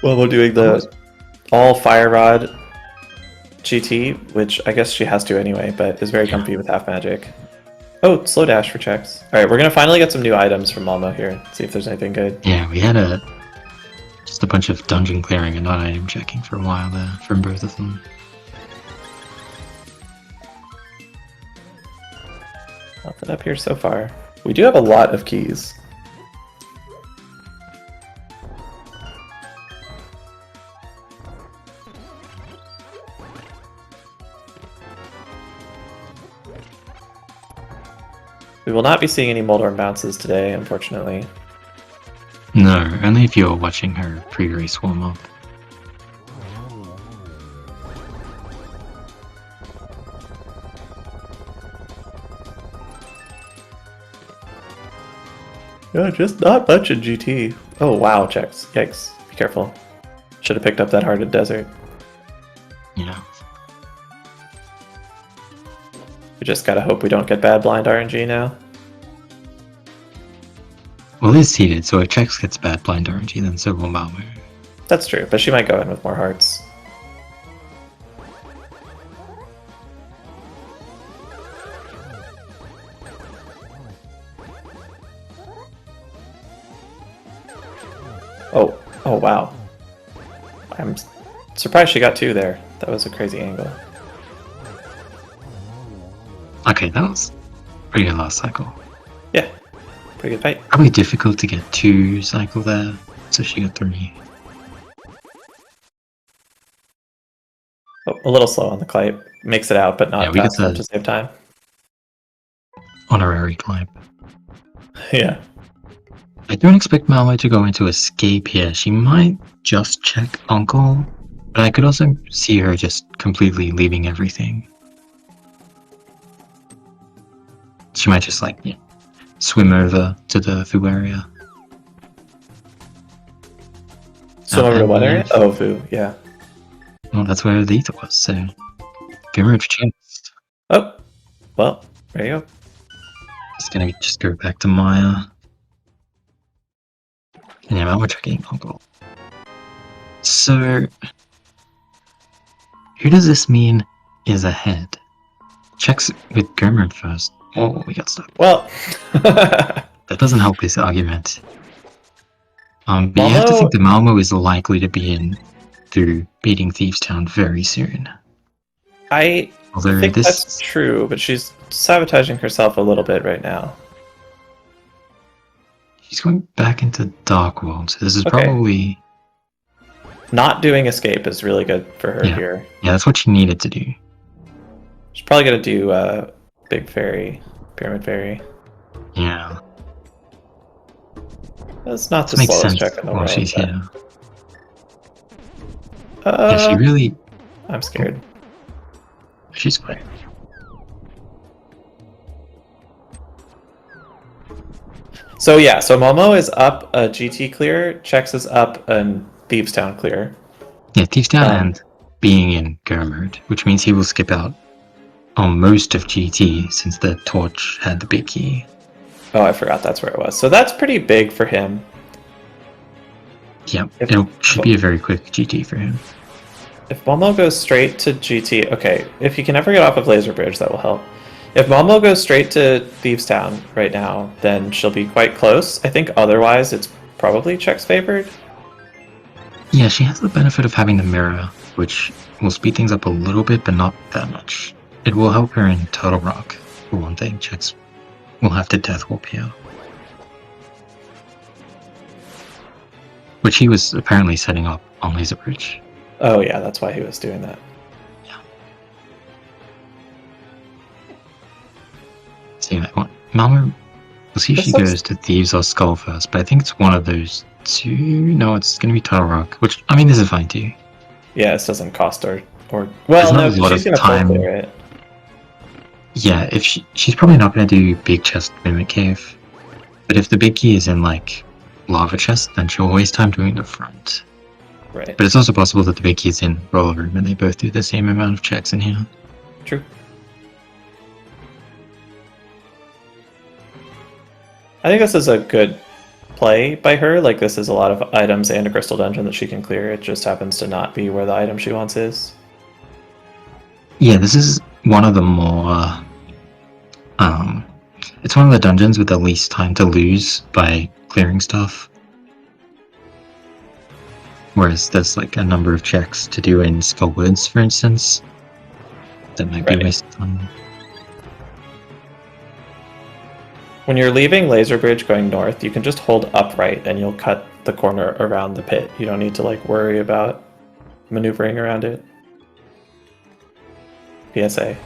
Well, we're doing the all fire rod GT, which I guess she has to anyway, but is very comfy with half magic. Oh, slow dash for checks. Alright, we're gonna finally get some new items from Malmo here. See if there's anything good.
Yeah, we had just a bunch of dungeon clearing and not item checking for a while there from both of them.
Nothing up here so far. We do have a lot of keys. We will not be seeing any Moldorm bounces today, unfortunately.
No, only if you're watching her pre-race warm up.
Yeah, just not much in GT. Oh wow, checks. Yikes. Be careful. Should have picked up that hearted desert.
Yeah.
We just gotta hope we don't get bad blind RNG now.
Well, it's seeded, so if Chex gets bad blind RNG, then so will Malmo.
That's true, but she might go in with more hearts. Oh wow. I'm surprised she got 2 there. That was a crazy angle.
Okay, that was pretty good last cycle.
Yeah, pretty good fight.
Probably difficult to get 2 cycle there, so she got 3.
Oh, a little slow on the climb. Makes it out, but not fast enough to save time.
Honorary climb.
Yeah.
I don't expect Malmo to go into escape here. She might just check Uncle, but I could also see her just completely leaving everything. She might just swim over to the Fu area.
Swim over to what area? Oh, Fu, yeah.
Well, that's where the ether was, so give her a chance.
Oh, well, there you go.
Just gonna go back to Maya. And yeah, we're checking Uncle. So, who does this mean is ahead? Checks with Germer first. Oh, we got stuck.
Well,
that doesn't help his argument. But you have to think that Malmo is likely to be in through beating Thieves Town very soon.
I think that's true, but she's sabotaging herself a little bit right now.
She's going back into Dark World, so this is probably...
Not doing escape is really good for her here.
Yeah, that's what she needed to do.
She's probably going to do Big Fairy, Pyramid Fairy.
Yeah.
That's not the slowest check in the world.
She's here. Yeah, she really...
I'm scared.
She's fine.
So yeah, so Momo is up a GT clear, Chex is up a Thieves Town clear.
Yeah, Thieves Town and being in Germerd, which means he will skip out on most of GT since the Torch had the big key.
Oh, I forgot that's where it was. So that's pretty big for him.
Yeah, it should be a very quick GT for him.
If Momo goes straight to GT, okay, if he can ever get off of Laser Bridge, that will help. If Momo goes straight to Thieves Town right now, then she'll be quite close. I think otherwise it's probably Chex favored.
Yeah, she has the benefit of having the mirror, which will speed things up a little bit, but not that much. It will help her in Turtle Rock, for one thing. Chex will have to Death Warp here. Which he was apparently setting up on Laser Bridge.
Oh yeah, that's why he was doing that.
See that one. Malmo, we'll see if she goes to Thieves or Skull first, but I think it's one of those two. No, it's going to be Turtle Rock, which, I mean, this is fine too.
Yeah, this doesn't cost her, well, no, she's going to full clear it.
Yeah, if she's probably not going to do Big Chest Mimic Cave. But if the big key is in like lava chest, then she'll waste time doing the front.
Right.
But it's also possible that the big key is in roller room and they both do the same amount of checks in here.
True. I think this is a good play by her. Like, this is a lot of items and a crystal dungeon that she can clear. It just happens to not be where the item she wants is.
Yeah, this is one of the more it's one of the dungeons with the least time to lose by clearing stuff. Whereas there's like a number of checks to do in Skullwoods, for instance, that might be a waste of time.
When you're leaving Laser Bridge going north, you can just hold upright and you'll cut the corner around the pit. You don't need to like worry about maneuvering around it. PSA.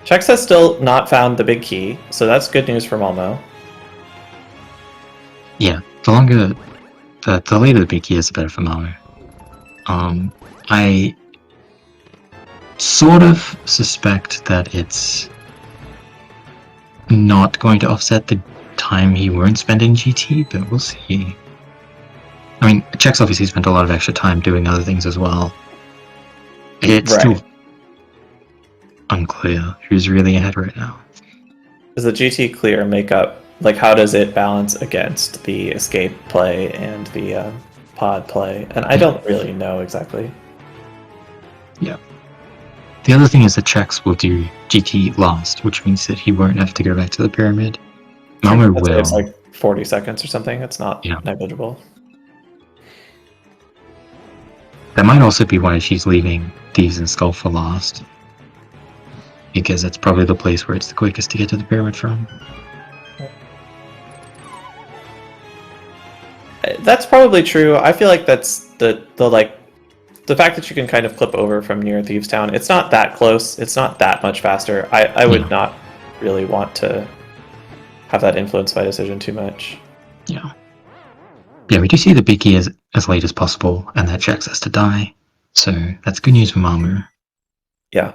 Chex has still not found the big key, so that's good news for Malmo.
Yeah, the later the big key is, the better for Malmo. I sort of suspect that it's not going to offset the time he won't spend in GT, but we'll see. I mean, Chex obviously spent a lot of extra time doing other things as well. It's
Right.
still unclear who's really ahead right now.
Does the GT clear make up, like, how does it balance against the escape play and the pod play? And I don't really know exactly.
Yeah. The other thing is that Chex will do GT last, which means that he won't have to go back to the pyramid. Malmo will.
It's like 40 seconds or something. It's not negligible.
That might also be why she's leaving Thieves and Skull for last. Because it's probably the place where it's the quickest to get to the pyramid from.
That's probably true. I feel like that's the fact that you can kind of clip over from near Thieves Town. It's not that close. It's not that much faster. I would not really want to have that influence my decision too much.
Yeah. Yeah, we do see the big key as late as possible, and that Chex has to die. So that's good news for Malmo.
Yeah.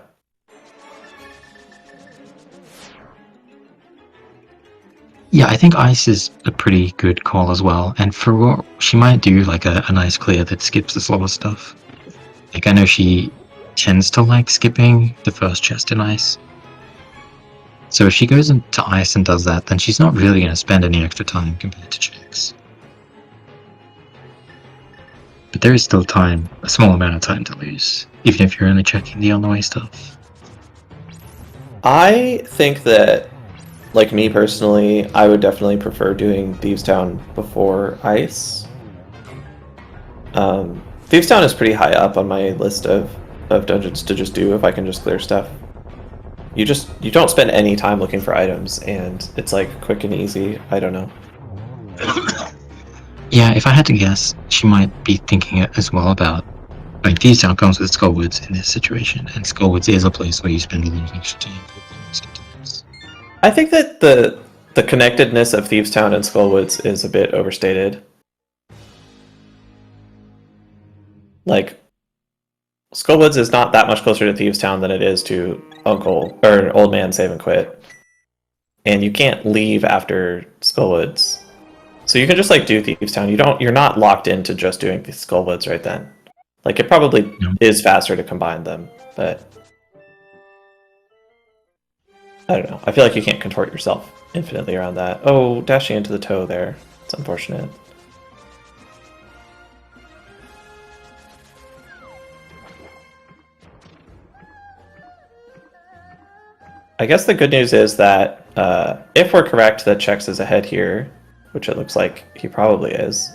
Yeah, I think Ice is a pretty good call as well, and for what she might do, like a nice clear that skips the slower stuff. Like, I know she tends to like skipping the first chest in Ice. So if she goes into Ice and does that, then she's not really going to spend any extra time compared to Chex. But there is still time, a small amount of time to lose, even if you're only checking the on-the-way stuff.
I think that, like me personally, I would definitely prefer doing Thieves Town before Ice. Thieves Town is pretty high up on my list of dungeons to just do if I can just clear stuff. You don't spend any time looking for items, and it's like quick and easy. I don't know.
Yeah, if I had to guess, she might be thinking as well about, like, Thieves Town comes with Skullwoods in this situation, and Skullwoods is a place where you spend a lot of extra time.
I think that the connectedness of Thieves Town and Skullwoods is a bit overstated. Like, Skullwoods is not that much closer to Thieves Town than it is to Old Man Save and Quit. And you can't leave after Skullwoods. So you can just like do Thieves Town. You're not locked into just doing the Skullwoods right then. Like, it probably is faster to combine them, but I don't know. I feel like you can't contort yourself infinitely around that. Oh, dashing into the toe there. It's unfortunate. I guess the good news is that if we're correct that Chex is ahead here, which it looks like he probably is,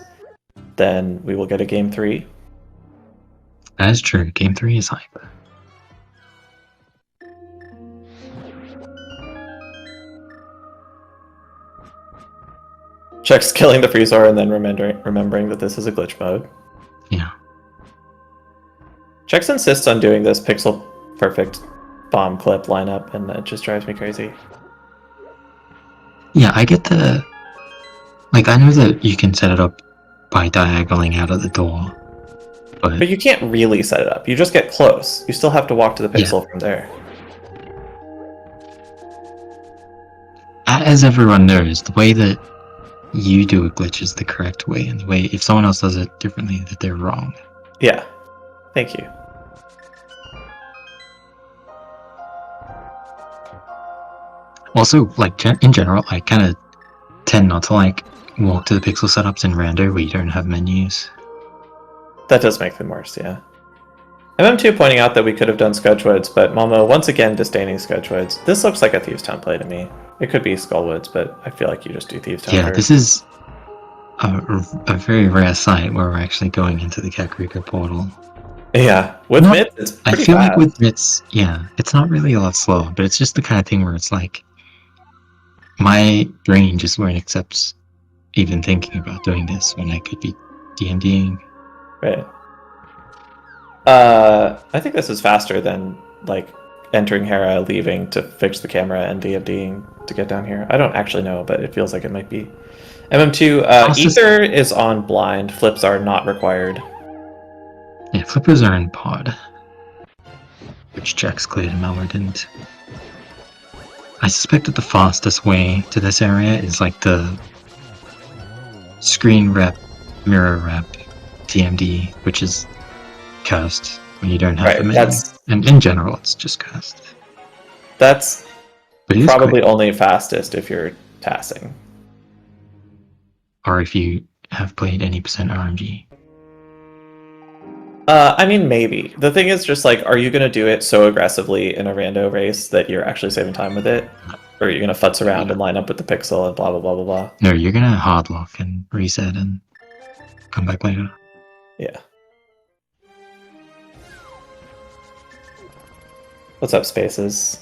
then we will get a game 3.
That is true. Game 3 is hyper.
Chex killing the Freezer and then remembering that this is a glitch mode.
Yeah.
Chex insists on doing this pixel perfect bomb clip lineup, and it just drives me crazy.
Yeah, I get the... Like, I know that you can set it up by diagonaling out at the door.
But you can't really set it up. You just get close. You still have to walk to the pixel from there.
As everyone knows, the way that you do a glitch is the correct way, and the way if someone else does it differently, that they're wrong.
Yeah. Thank you.
Also, like in general, I kind of tend not to like walk to the pixel setups in Rando where you don't have menus.
That does make them worse, yeah. MM2 pointing out that we could have done Scudgewoods, but Malmo once again disdaining Scudgewoods. This looks like a Thieves Town play to me. It could be Skullwoods, but I feel like you just do Thieves Town
Yeah,
first.
this is a very rare site where we're actually going into the Kakariko portal.
Yeah, with Mitz, it's pretty
I feel
fast.
like with Mitz, yeah, it's not really a lot slower, but it's just the kind of thing where it's like my brain just won't accept even thinking about doing this when I could be DMDing.
Right. I think this is faster than like entering Hera, leaving to fix the camera, and DMDing to get down here. I don't actually know, but it feels like it might be. MM2, Ether is on blind. Flips are not required.
Yeah, flippers are in pod, which Jax cleared and Malware didn't. I suspect that the fastest way to this area is like the screen rep, mirror rep, TMD, which is cursed when you don't have the menu. And in general, it's just cursed.
That's probably only fastest if you're tassing.
Or if you have played any percent RMG.
I mean, maybe. The thing is just like, are you going to do it so aggressively in a rando race that you're actually saving time with it? Or are you going to futz around and line up with the pixel and blah, blah, blah, blah, blah?
No, you're going to hard lock and reset and come back later.
Yeah. What's up, Spaces?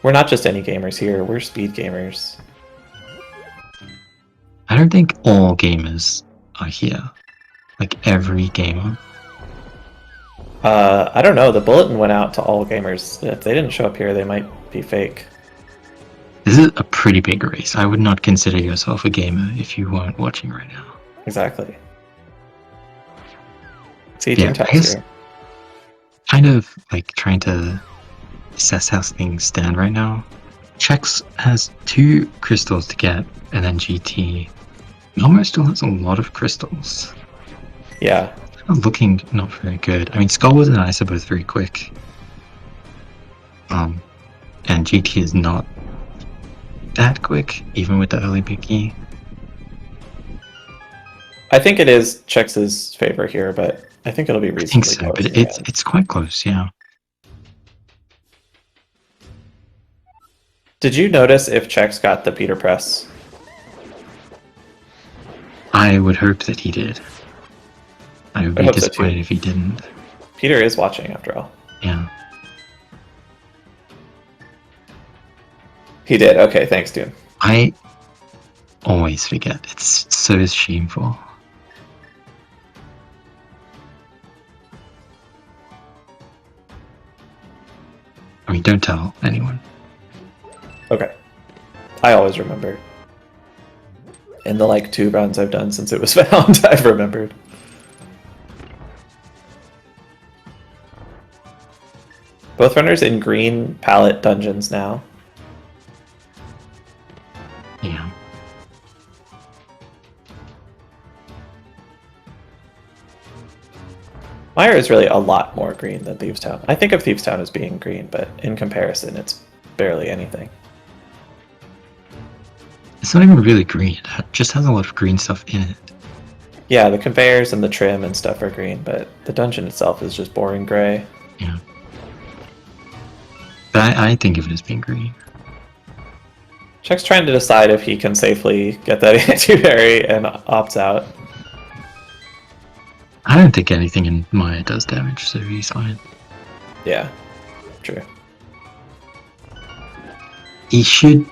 We're not just any gamers here, we're speed gamers.
I don't think all gamers are here. Like every gamer.
I don't know, the bulletin went out to all gamers. If they didn't show up here, they might be fake.
This is a pretty big race. I would not consider yourself a gamer if you weren't watching right now.
Exactly. See,
yeah, I guess kind of like trying to assess how things stand right now. Chex has 2 crystals to get, and then GT. Malmo still has a lot of crystals.
Yeah.
Looking not very good. I mean, Skullwoods and Ice are both very quick. And GT is not that quick, even with the early picky.
I think it is Chex's favor here, but I think it'll be reasonably close.
I think so, but it's quite close, yeah.
Did you notice if Chex got the Peter Press?
I would hope that he did. I would be disappointed if he didn't.
Peter is watching, after all.
Yeah.
He did. Okay, thanks, dude.
I always forget. It's so shameful. I mean, don't tell anyone.
Okay. I always remember. In the, 2 rounds I've done since it was found, I've remembered. Both runners in green palette dungeons now.
Yeah.
Mire is really a lot more green than Thieves Town. I think of Thieves Town as being green, but in comparison, it's barely anything.
It's not even really green. It just has a lot of green stuff in it.
Yeah, the conveyors and the trim and stuff are green, but the dungeon itself is just boring gray.
Yeah. But I think of it as being green.
Check's trying to decide if he can safely get that anti-parry and opts out.
I don't think anything in Maya does damage, so he's fine.
Yeah, true.
He should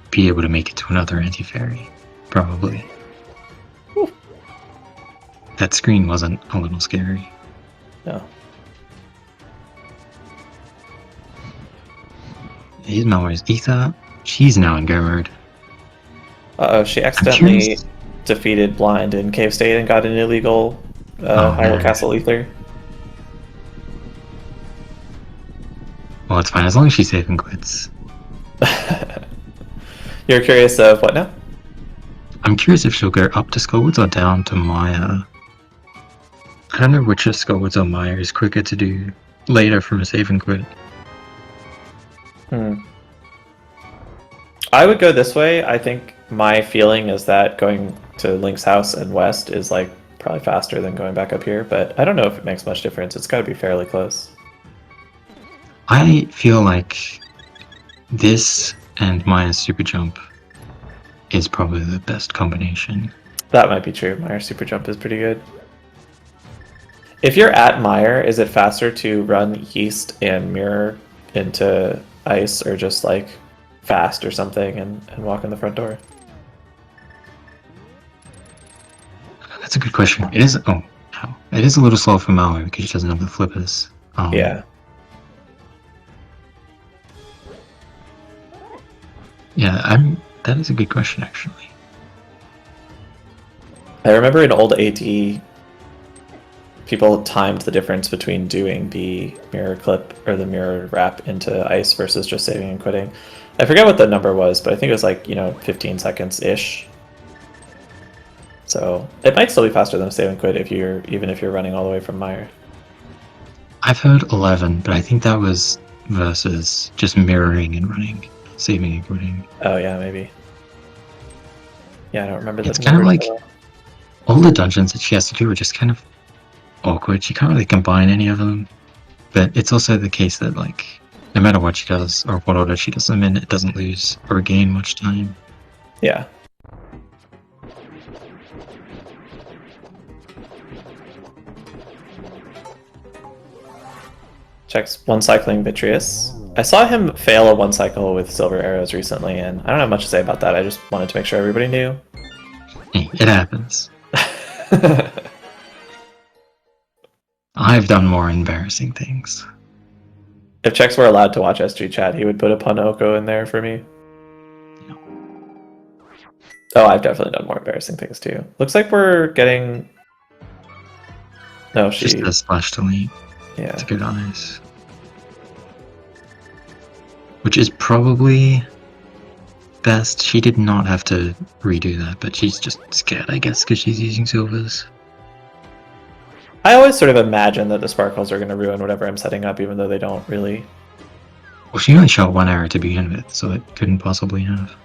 be able to make it to another anti-fairy, probably.
Whew.
That screen wasn't a little scary.
No.
Here's Malware's Ether. She's now in go mode.
Uh-oh, she accidentally defeated Blind in Cave State and got an illegal
Oh,
Hollow
no.
Castle Ether.
Well, it's fine as long as she safe and quits.
You're curious of what now?
I'm curious if she'll go up to Skullwoods or down to Maya. I don't know which of Skullwoods or Maya is quicker to do later from a save and quit.
I would go this way. I think my feeling is that going to Link's house and west is like probably faster than going back up here, but I don't know if it makes much difference. It's got to be fairly close.
I feel like this and Maya's super jump is probably the best combination.
That might be true. Meyer super jump is pretty good. If you're at Meyer, is it faster to run east and mirror into ice, or just like fast or something and walk in the front door?
That's a good question. It is. Oh, how? It is a little slow for Malmo because she doesn't have the flippers.
Yeah.
Yeah, that is a good question, actually.
I remember in old AD, people timed the difference between doing the mirror clip or the mirror wrap into ice versus just saving and quitting. I forget what the number was, but I think it was like, 15 seconds-ish. So it might still be faster than a save and quit even if you're running all the way from Meyer.
I've heard 11, but I think that was versus just mirroring and running, saving and quitting.
Oh yeah, maybe. Yeah, I don't remember.
It's kind of like all the dungeons that she has to do are just kind of awkward. She can't really combine any of them. But it's also the case that, like, no matter what she does or what order she does them in, it doesn't lose or gain much time.
Yeah. Checks one cycling Vitreous. I saw him fail a one cycle with silver arrows recently, and I don't have much to say about that. I just wanted to make sure everybody knew.
Hey, it happens. I've done more embarrassing things.
If Chex were allowed to watch SG chat, he would put a pun Oko in there for me.
No.
Oh, I've definitely done more embarrassing things too. Looks like we're getting... No, she...
Just a splash delete.
Yeah.
To good eyes. Which is probably best. She did not have to redo that, but she's just scared, I guess, because she's using silvers.
I always sort of imagine that the sparkles are going to ruin whatever I'm setting up, even though they don't really.
Well, she only shot one arrow to begin with, so it couldn't possibly have.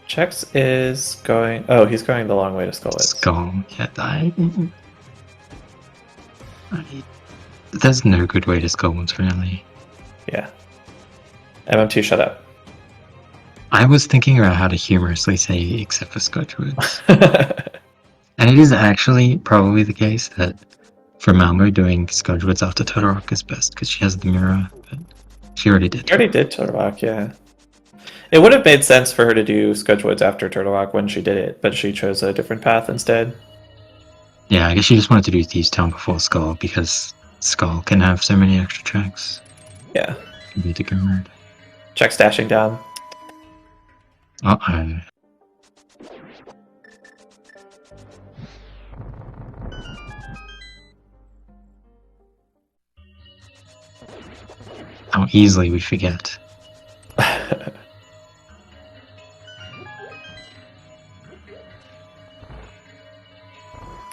Chex is going... Oh, he's going the long way to Skullwoods.
Skull. Yeah, there's no good way to Skullwoods, really.
Yeah. MM2, shut up.
I was thinking about how to humorously say, except for Scotchwoods. And it is actually probably the case that for Malmo, doing Scotchwoods after Turtle Rock is best, because she has the mirror, but she already did.
She already did Turtle Rock, yeah. It would have made sense for her to do Scotchwoods after Turtle Rock when she did it, but she chose a different path instead.
Yeah, I guess she just wanted to do Thieves Town before Skull, because Skull can have so many extra tracks.
Yeah.
Compared to Gomard.
Chex dashing down.
Uh-oh. How easily we forget.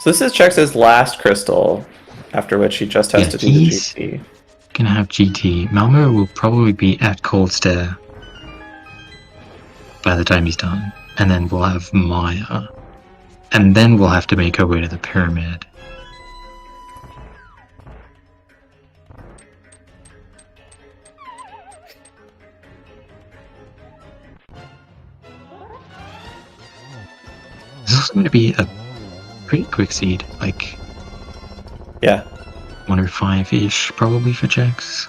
So this is Chex's last crystal, after which he just has to do the GT.
Gonna have GT. Malmo will probably be at Cold Stare by the time he's done. And then we'll have Maya. And then we'll have to make our way to the pyramid. This is going to be a pretty quick seed, like
yeah,
105-ish probably for Chex.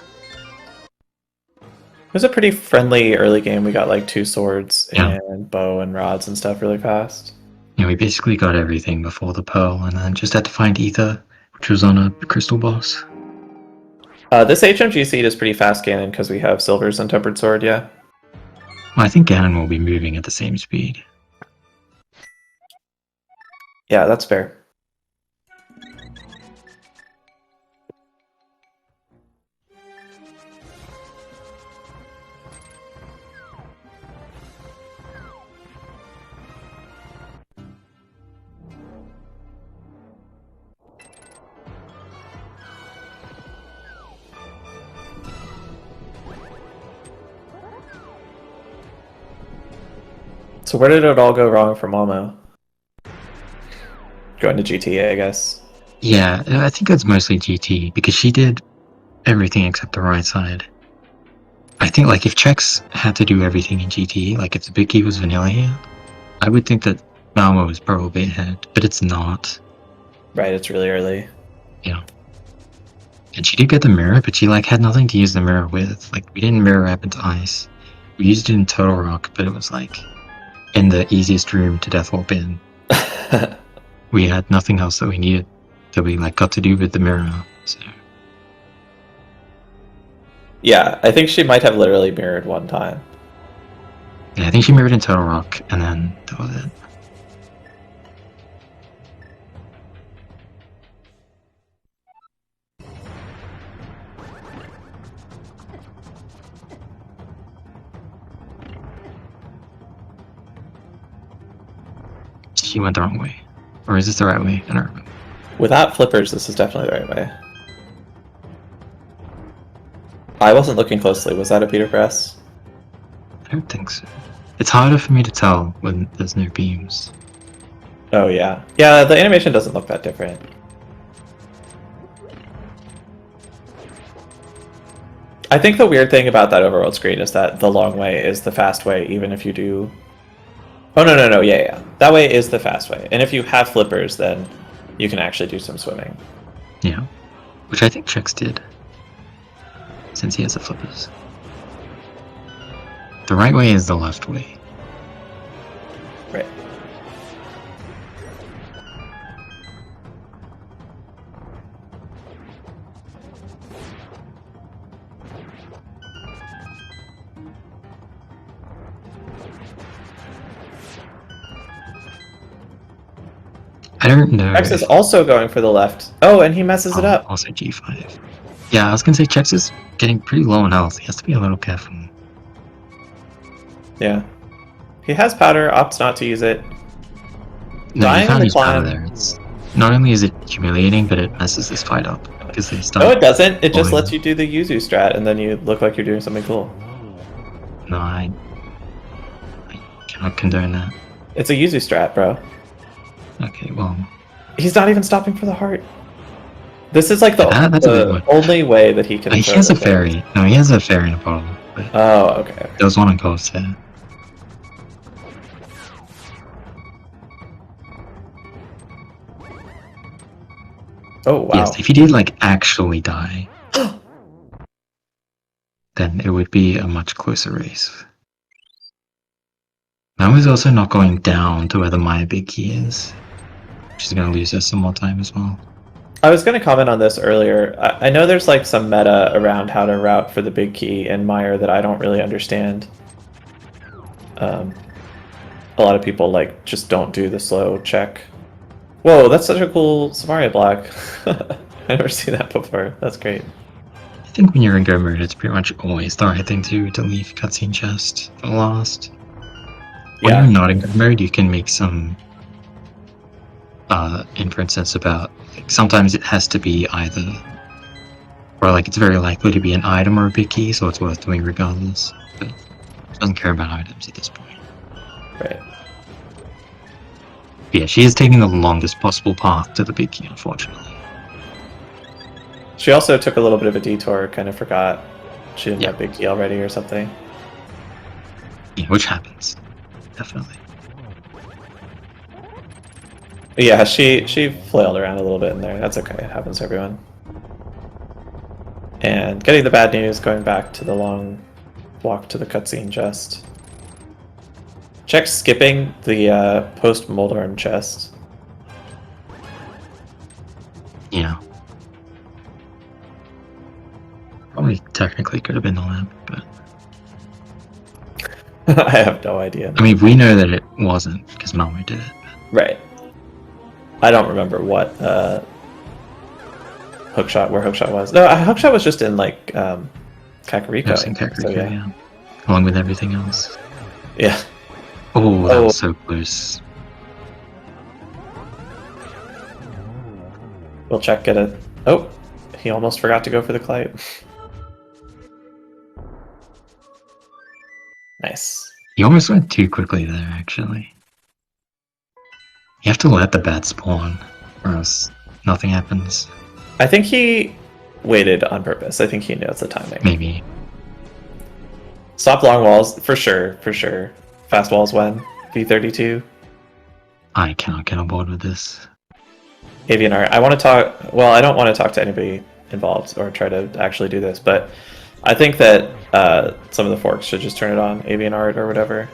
It was a pretty friendly early game. We got like 2 swords
Yeah.
and bow and rods and stuff really fast.
Yeah, we basically got everything before the pearl, and then just had to find ether, which was on a crystal boss.
This HMG seed is pretty fast cannon because we have silvers and tempered sword, yeah.
Well, I think Ganon will be moving at the same speed.
Yeah, that's fair. So where did it all go wrong for Malmo? Going to GTA, I guess.
Yeah, I think it's mostly GT because she did everything except the right side. I think like if Chex had to do everything in GT, like if the big key was vanilla here, I would think that Malmo was probably ahead, but it's not.
Right, it's really early.
Yeah. And she did get the mirror, but she like had nothing to use the mirror with. Like we didn't mirror up into ice. We used it in Total Rock, but it was like in the easiest room to death warp in. We had nothing else that we needed that we like got to do with the mirror. So
Yeah, I think she might have literally mirrored one time.
yeah, I think she mirrored in Total Rock, and then that was it. She went the wrong way, or is this the right way? I don't remember.
Without flippers, this is definitely the right way. I wasn't looking closely. Was that a Peter Press?
I don't think so. It's harder for me to tell when there's no beams.
Oh, yeah. Yeah, the animation doesn't look that different. I think the weird thing about that overworld screen is that the long way is the fast way, even if you do... Oh, no, yeah. That way is the fast way. And if you have flippers, then you can actually do some swimming.
Yeah, which I think Chex did, since he has the flippers. The right way is the left way.
Right.
I don't know.
X is also going for the left. Oh, and he messes it up.
Also G5. Yeah, I was gonna say Chex is getting pretty low on health. He has to be a little careful.
Yeah. He has powder, opts not to use it.
No,
Dying
you can't
on the
use powder
climb.
there. It's not only is it humiliating, but it messes this fight up because they start.
No, it doesn't. It just
pulling.
lets you do the Yuzu strat, and then you look like you're doing something cool.
No, I cannot condone that.
It's a Yuzu strat, bro.
Okay, well,
He's not even stopping for the heart. This is like the,
yeah, that's a bit much.
only way that he can.
He has a fairy. No, he has a fairy in a bottle. But
Oh, okay.
there was one on Ghost there.
Oh, wow.
Yes, if he did like actually die, then it would be a much closer race. Now he's also not going down to where the Maya big key is. She's gonna lose us some more time as well.
I was going to comment on this earlier. I know there's like some meta around how to route for the big key in Meyer that I don't really understand. A lot of people like just don't do the slow check. Whoa, that's such a cool Samaria block. I've never seen that before. That's great.
I think when you're in go mode, it's pretty much always the right thing to leave cutscene chest for last. When
Yeah.
you're not in go mode, you can make some inferences about like, sometimes it has to be either, or like it's very likely to be an item or a big key, so it's worth doing regardless. But it doesn't care about items at this point.
Right.
But yeah, she is taking the longest possible path to the big key, unfortunately.
She also took a little bit of a detour, kind of forgot she didn't
Yeah.
have big key already or something.
Yeah, which happens. Definitely.
Yeah, she flailed around a little bit in there. That's okay. It happens to everyone. And getting the bad news, going back to the long walk to the cutscene chest. Check skipping the post Moldorm chest.
Yeah. Probably technically could have been the lamp, but
I have no idea.
I mean, we know that it wasn't because Malmo did it.
Right. I don't remember what where hookshot was. No, hookshot was just in like Kakariko.
Yes, in Kakariko,
So,
yeah. Along with everything else.
Yeah.
Oh, that was so close.
We'll check get a. Oh, he almost forgot to go for the Clyde. Nice.
He almost went too quickly there, actually. You have to let the bat spawn, or else nothing happens.
I think he waited on purpose. I think he knows the timing.
Maybe.
Stop long walls, for sure, for sure. Fast walls when? V32?
I cannot get on board with this.
Avian art. I want to talk. Well, I don't want to talk to anybody involved or try to actually do this, but I think that some of the forks should just turn it on, Avian art or whatever.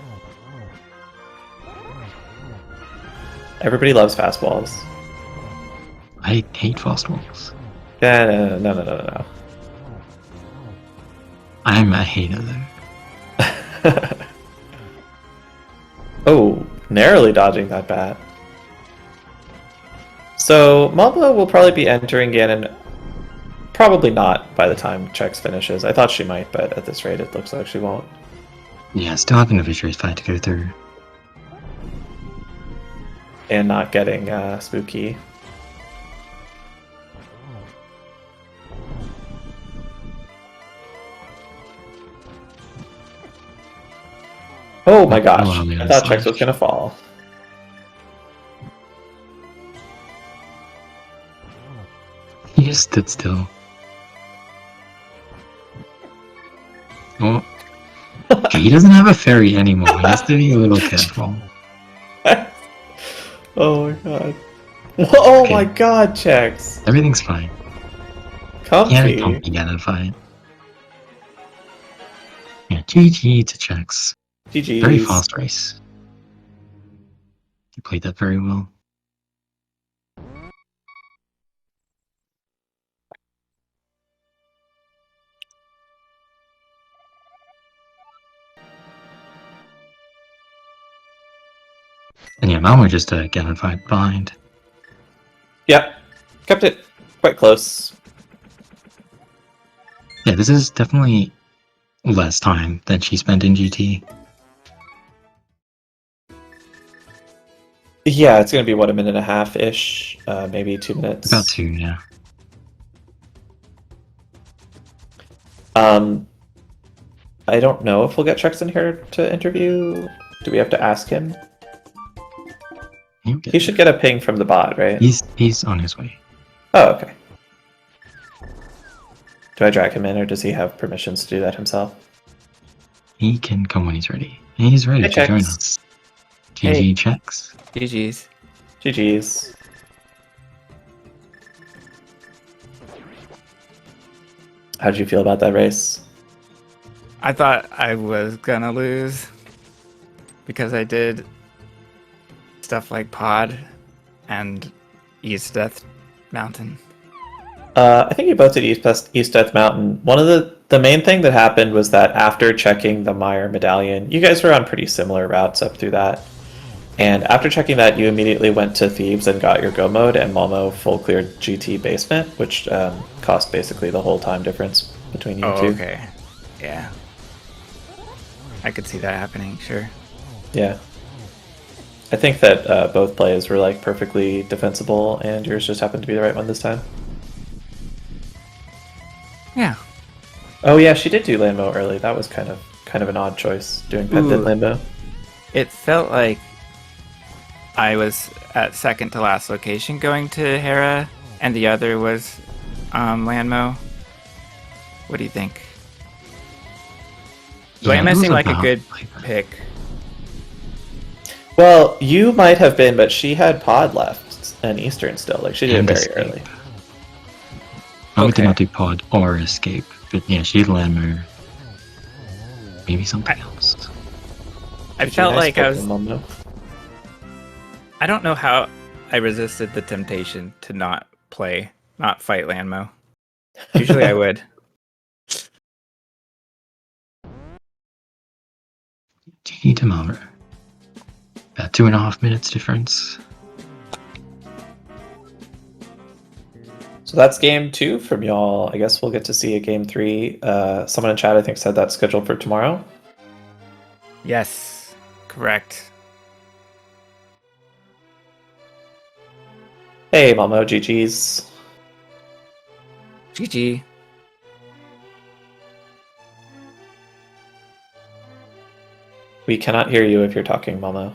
Everybody loves fast walls.
I hate fast walls.
Yeah, no.
I'm a hater though.
Oh, narrowly dodging that bat. So Malmo will probably be entering Ganon. Probably not by the time Chex finishes. I thought she might, but at this rate it looks like she won't.
Yeah, still having a vicious fight to go through.
And not getting spooky. Oh my gosh, I thought Chex was gonna fall.
He just stood still. Oh. He doesn't have a fairy anymore. He has to be a little careful.
Oh my god. Oh
Okay.
my god, Chex.
Everything's fine.
Comfy.
He had a comfy Ganon fight. Yeah, GG to Chex.
GG's.
Very fast race. You played that very well. And yeah, Malmo just a Ganon fight behind.
Yep. Kept it quite close.
Yeah, this is definitely less time than she spent in GT.
Yeah, it's gonna be what, a minute and a half ish, maybe 2 minutes.
About 2, yeah.
I don't know if we'll get Chex in here to interview. Do we have to ask him? He should get a ping from the bot, right?
He's on his way.
Oh, okay. Do I drag him in, or does he have permissions to do that himself?
He can come when he's ready. And he's ready to join us. GG Chex.
GG's.
GG's. How did you feel about that race?
I thought I was gonna lose because I did stuff like Pod and East Death Mountain.
I think you both did East Death Mountain. One of the main thing that happened was that after checking the Meyer medallion, you guys were on pretty similar routes up through that. And after checking that, you immediately went to Thebes and got your go mode, and Malmo full cleared GT basement, which cost basically the whole time difference between you two.
Okay. Yeah. I could see that happening, sure.
Yeah. I think that both plays were like perfectly defensible, and yours just happened to be the right one this time.
Yeah.
Oh yeah, she did do Landmo early. That was kind of an odd choice, doing Pet Pit Landmo.
It felt like I was at second to last location going to Hera, and the other was Landmo. What do you think? Landmo seemed like a good pick.
Well, you might have been, but she had Pod left and Eastern still. Like she did it very early.
I did not do Pod or Escape, but yeah, she had Landmo. Maybe something else.
I felt like I was. I don't know how I resisted the temptation to not fight Landmo. Usually I would.
GG to Malmo. About 2.5 minutes difference.
So that's game 2 from y'all. I guess we'll get to see a game 3. Someone in chat, I think, said that's scheduled for tomorrow.
Yes, correct.
Hey, Malmo, GG's.
GG.
We cannot hear you if you're talking, Malmo.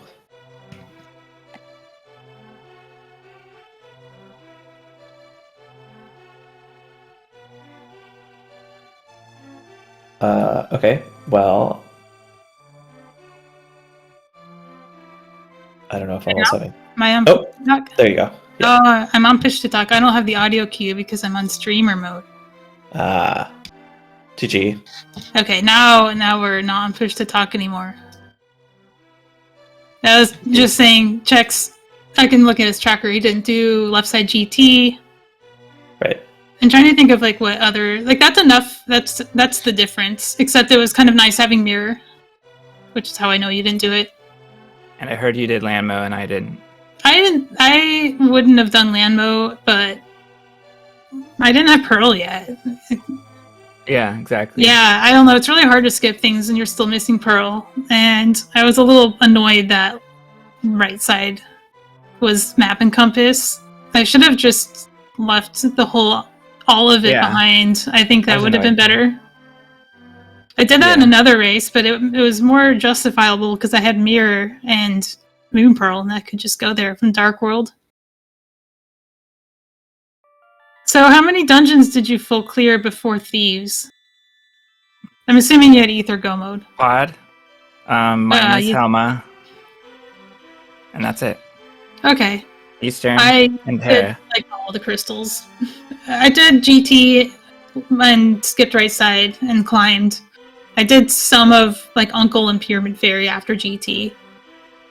Okay, well, I don't know if Malmo's having...
Am I on
Oh,
push to talk?
there you go. Yeah.
Oh, I'm on push to talk. I don't have the audio cue because I'm on streamer mode.
GG.
Okay, now we're not on push to talk anymore. I was just saying, Chex, I can look at his tracker. He didn't do left side GT.
Right.
I'm trying to think of like what other, like that's enough. That's the difference. Except it was kind of nice having mirror, which is how I know you didn't do it.
And I heard you did Landmo and I didn't.
I wouldn't have done Landmo, but I didn't have Pearl yet.
Yeah, exactly.
Yeah, I don't know. It's really hard to skip things and you're still missing Pearl. And I was a little annoyed that right side was map and compass. I should have just left all of it behind. I think that would have been better. I did that in another race, but it was more justifiable because I had Mirror and Moon Pearl, and I could just go there from Dark World. So how many dungeons did you full clear before Thieves? I'm assuming you had Ether Go mode.
Pod. Mine is Helma. And that's it.
Okay.
Eastern and Hera.
Like all the crystals. I did GT and skipped right side and climbed. I did some of like Uncle and Pyramid Fairy after GT,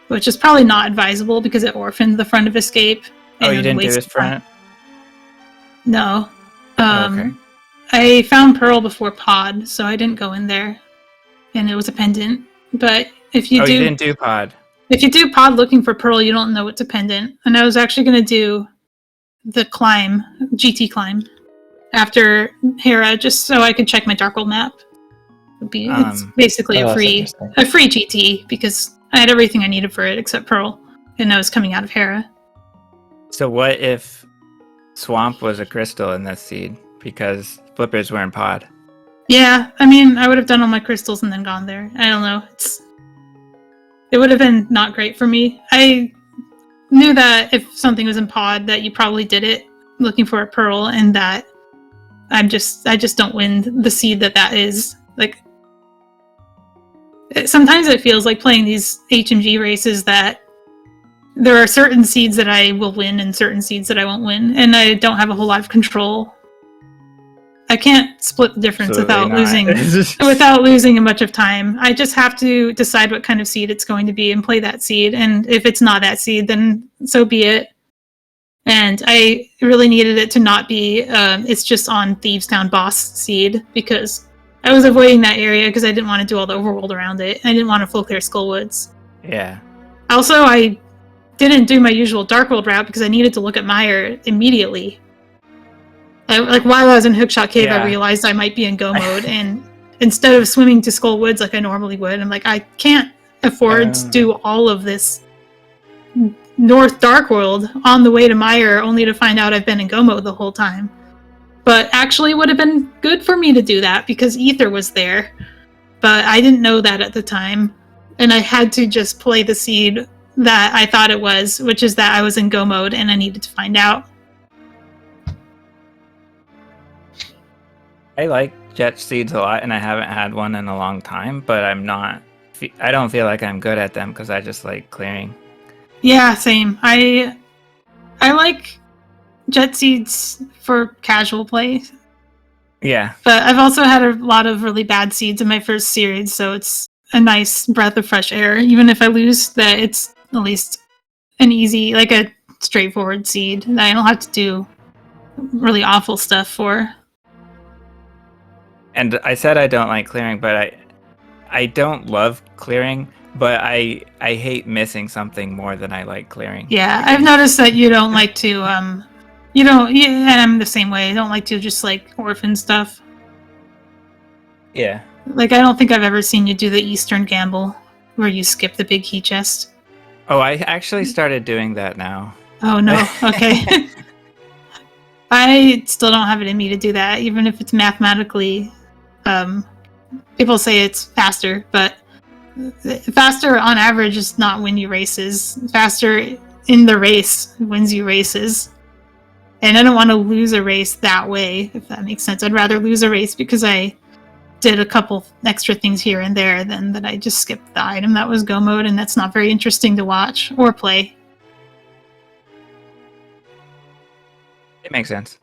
which is probably not advisable because it orphaned the front of Escape.
Oh, you didn't do his front?
No.
Okay.
I found Pearl before Pod, so I didn't go in there. And it was a pendant. But if you
you didn't do Pod.
If you do Pod looking for Pearl, you don't know it's a pendant. And I was actually going to do the climb, GT climb, after Hera, just so I could check my Dark World map. It's basically a free GT, because I had everything I needed for it except Pearl, and I was coming out of Hera.
So what if Swamp was a crystal in this seed, because Flippers were in Pod?
Yeah, I mean, I would have done all my crystals and then gone there. I don't know. It would have been not great for me. I knew that if something was in Pod, that you probably did it looking for a Pearl, and that I just don't win the seed that is. Like, sometimes it feels like playing these HMG races that there are certain seeds that I will win and certain seeds that I won't win, and I don't have a whole lot of control. I can't split the difference without losing a bunch of time. I just have to decide what kind of seed it's going to be and play that seed. And if it's not that seed, then so be it. And I really needed it to not be, it's just on Thieves Town boss seed, because I was avoiding that area because I didn't want to do all the overworld around it. I didn't want to full clear Skullwoods.
Yeah.
Also, I didn't do my usual Dark World route because I needed to look at Meyer immediately. Like, while I was in Hookshot Cave, I realized I might be in go mode, and instead of swimming to Skull Woods like I normally would, I'm like, I can't afford to do all of this North Dark World on the way to Meyer, only to find out I've been in go mode the whole time. But actually, it would have been good for me to do that, because Ether was there. But I didn't know that at the time, and I had to just play the seed that I thought it was, which is that I was in go mode, and I needed to find out.
I like jet seeds a lot, and I haven't had one in a long time, but I don't feel like I'm good at them because I just like clearing.
Yeah, same. I like jet seeds for casual play.
Yeah.
But I've also had a lot of really bad seeds in my first series, so it's a nice breath of fresh air. Even if I lose, that it's at least an easy, like a straightforward seed that I don't have to do really awful stuff for.
And I said I don't like clearing, but I don't love clearing, but I hate missing something more than I like clearing.
Yeah, I've noticed that you don't like to, and I'm the same way. I don't like to just, like, orphan stuff.
Yeah.
Like, I don't think I've ever seen you do the Eastern Gamble, where you skip the big key chest.
Oh, I actually started doing that now.
Oh, no. Okay. I still don't have it in me to do that, even if it's mathematically, people say it's faster, but faster on average is not win you races. Faster in the race wins you races. And I don't want to lose a race that way, if that makes sense. I'd rather lose a race because I did a couple extra things here and there than that I just skipped the item that was go mode, and that's not very interesting to watch or play.
It makes sense.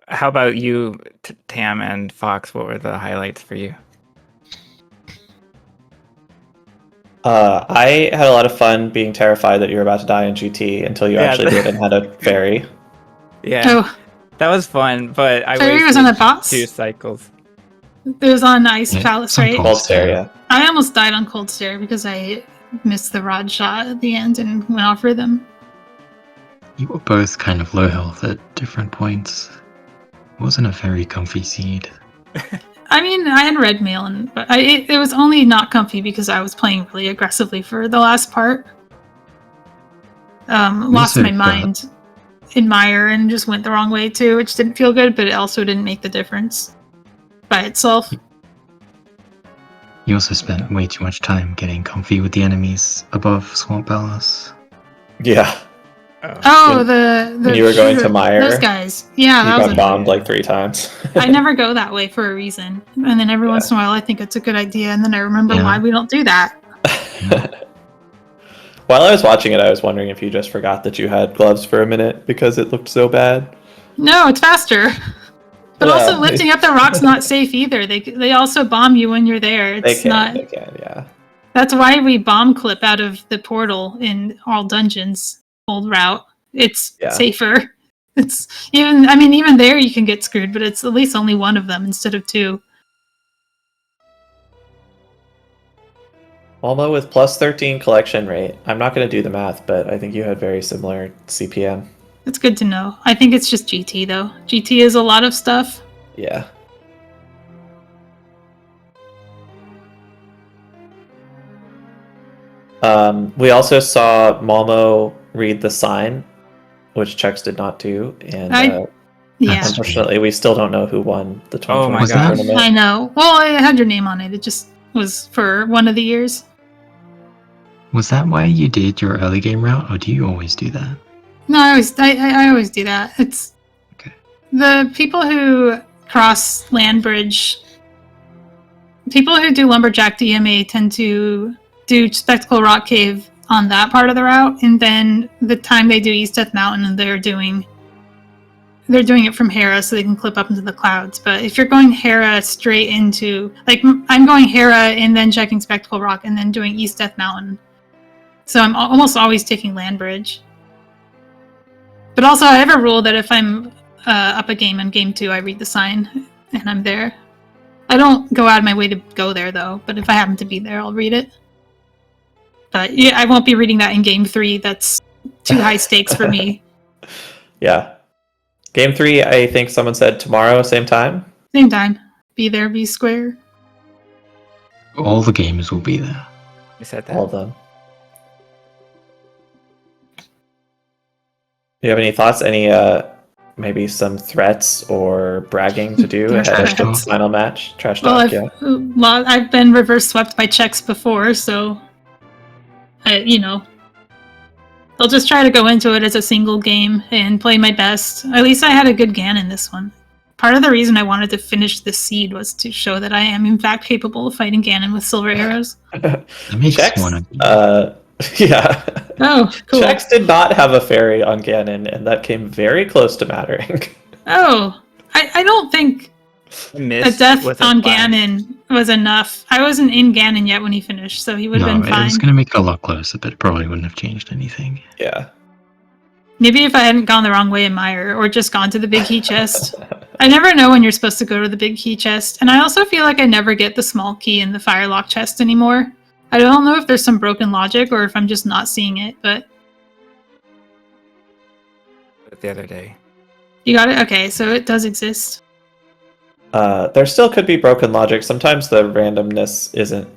How about you, Tam and Fox? What were the highlights for you?
I had a lot of fun being terrified that you were about to die in GT until you actually did and had a fairy.
Yeah,
Oh,
that was fun, but I
Fairy was
wasted
on a boss?
2 cycles.
it was on Ice
Yeah,
Palace,
it's on
right?
Cold
Cold Stare, yeah.
I almost died on Cold Stare because I missed the rod shot at the end and went off rhythm.
You were both kind of low health at different points. It wasn't a very comfy seed.
I mean, I had red mail, but it was only not comfy because I was playing really aggressively for the last part. Lost
also
my
got-
mind in Mire and just went the wrong way too, which didn't feel good, but it also didn't make the difference by itself.
You also spent way too much time getting comfy with the enemies above Swamp Palace.
Yeah.
Oh, the
when you were going to
shooter-
Mire,
those guys. Yeah,
you
that was
got bombed like 3 times.
I never go that way for a reason, and then every
Yeah.
once in a while I think it's a good idea, and then I remember
Yeah.
why we don't do that.
While I was watching it, I was wondering if you just forgot that you had gloves for a minute because it looked so bad.
No, it's faster. But
Yeah.
also lifting up the rock's not safe either. They also bomb you when you're there.
They
It's
can,
not.
they can, yeah.
That's why we bomb clip out of the portal in all dungeons. Old route. It's
Yeah.
safer. It's even there you can get screwed, but it's at least only one of them instead of 2.
Malmo with plus 13 collection rate. I'm not going to do the math, but I think you had very similar CPM.
It's good to know. I think it's just GT though. GT is a lot of stuff.
Yeah. We also saw Malmo read the sign, which Chex did not do, and
Yeah.
unfortunately, we still don't know who won the
Oh my
2024
God.
tournament.
I know. Well, it had your name on it. It just was for one of the years.
Was that why you did your early game route, or do you always do that?
No, I always do that. It's
Okay.
the people who cross land bridge. People who do lumberjack DMA tend to do Spectacle Rock Cave on that part of the route, and then the time they do East Death Mountain, they're doing it from Hera so they can clip up into the clouds. But if you're going Hera straight into, like, I'm going Hera and then checking Spectacle Rock and then doing East Death Mountain. So I'm almost always taking land bridge. But also I have a rule that if I'm up a game in game 2, I read the sign and I'm there. I don't go out of my way to go there though, but if I happen to be there, I'll read it. But yeah, I won't be reading that in game 3. That's too high stakes for me.
Yeah. Game 3, I think someone said tomorrow, same time.
Same time. Be there, be square.
All the gamers will be there.
You said that.
All of them. Do you have any thoughts? Any maybe some threats or bragging to do ahead
Trash
of the
talk.
final match? Trash
Well,
talk,
I've been reverse swept by Chex before, so I'll just try to go into it as a single game and play my best. At least I had a good Ganon this one. Part of the reason I wanted to finish this seed was to show that I am in fact capable of fighting Ganon with silver arrows.
That makes
Chex,
one of you.
yeah.
Oh, cool.
Chex did not have a fairy on Ganon, and that came very close to mattering.
Oh, I don't think a
Missed
death
with a
on
flash.
Ganon was enough. I wasn't in Ganon yet when he finished, so he would have
No,
been
it
fine.
was going to make it a lot closer, but it probably wouldn't have changed anything.
Yeah.
Maybe if I hadn't gone the wrong way in Mire, or just gone to the big key chest. I never know when you're supposed to go to the big key chest, and I also feel like I never get the small key in the firelock chest anymore. I don't know if there's some broken logic or if I'm just not seeing it, but...
The other day.
You got it? Okay, so it does exist.
There still could be broken logic. Sometimes the randomness isn't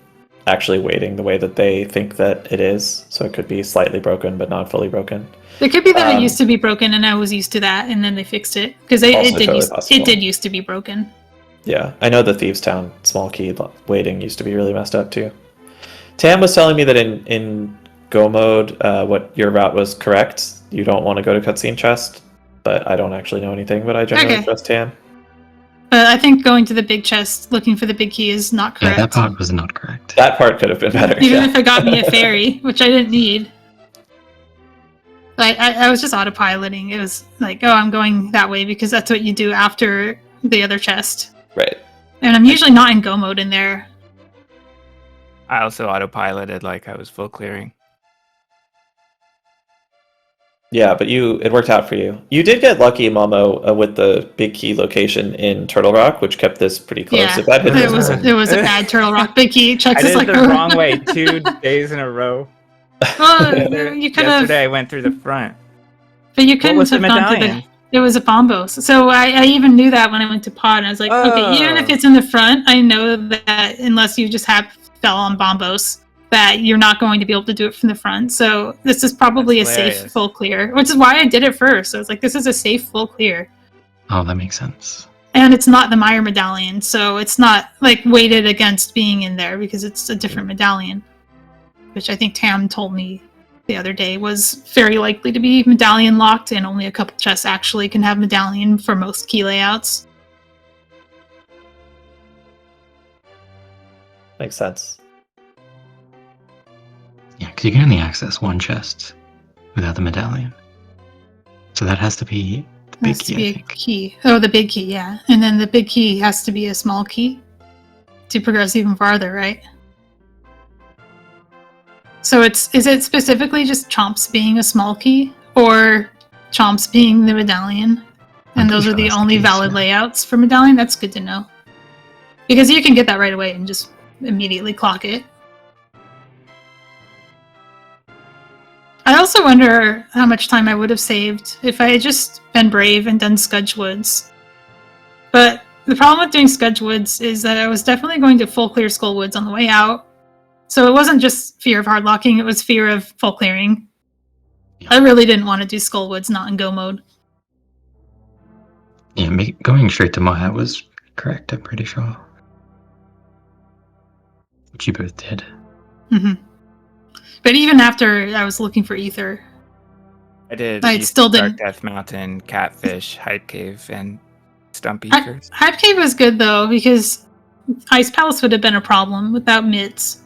actually weighting the way that they think that it is, so it could be slightly broken but not fully broken.
It could be that it used to be broken and I was used to that, and then they fixed it. Because it did used to be broken.
Yeah, I know the Thieves Town small key weighting used to be really messed up too. Tam was telling me that in Go mode, what your route was correct. You don't want to go to cutscene chest, but I don't actually know anything, but I generally trust Tam.
But I think going to the big chest, looking for the big key is not correct.
Yeah, that part was not correct.
That part could have been better.
Even if it got me a fairy, which I didn't need. Like, I was just autopiloting. It was like, oh, I'm going that way because that's what you do after the other chest.
Right.
And I'm usually not in Go mode in there.
I also autopiloted like I was full clearing.
Yeah, but it worked out for you. You did get lucky, Malmo, with the big key location in Turtle Rock, which kept this pretty close.
Yeah,
If that hit
it was a bad Turtle Rock big key. Chex
I
is
did
like
it the wrong way 2 days in a row.
Well, you could have.
Yesterday I went through the front.
But you couldn't
What was
have
the
gone to
medallion?
It was a bombos. So I even knew that when I went to pod. And I was like, okay, even if it's in the front, I know that unless you just fell on bombos, that you're not going to be able to do it from the front. So this is probably
That's
a
hilarious.
safe full clear, which is why I did it first. So I was like, this is a safe full clear.
Oh, that makes sense.
And it's not the Meyer medallion, so it's not like weighted against being in there because it's a different medallion, which I think Tam told me the other day was very likely to be medallion locked, and only a couple chests actually can have medallion for most key layouts.
Makes sense.
Yeah, because you can only access one chest without the medallion. So that has to be the big
Has
key,
to be
I
a
think.
key. Oh, the big key, yeah. And then the big key has to be a small key to progress even farther, right? So is it specifically just Chomps being a small key, or Chomps being the medallion? And those are the only valid layouts for medallion? That's good to know. Because you can get that right away and just immediately clock it. I also wonder how much time I would have saved if I had just been brave and done Scudge Woods. But the problem with doing Scudge Woods is that I was definitely going to full clear Skull Woods on the way out. So it wasn't just fear of hard locking, it was fear of full clearing.
Yeah.
I really didn't want to do Skull Woods not in Go mode.
Yeah, going straight to Maya was correct, I'm pretty sure. Which you both did.
Mm-hmm. But even after I was looking for Ether, I still didn't.
Dark Death Mountain, Catfish, Hype Cave, and Stumpy first.
Hype Cave was good though, because Ice Palace would have been a problem without mids.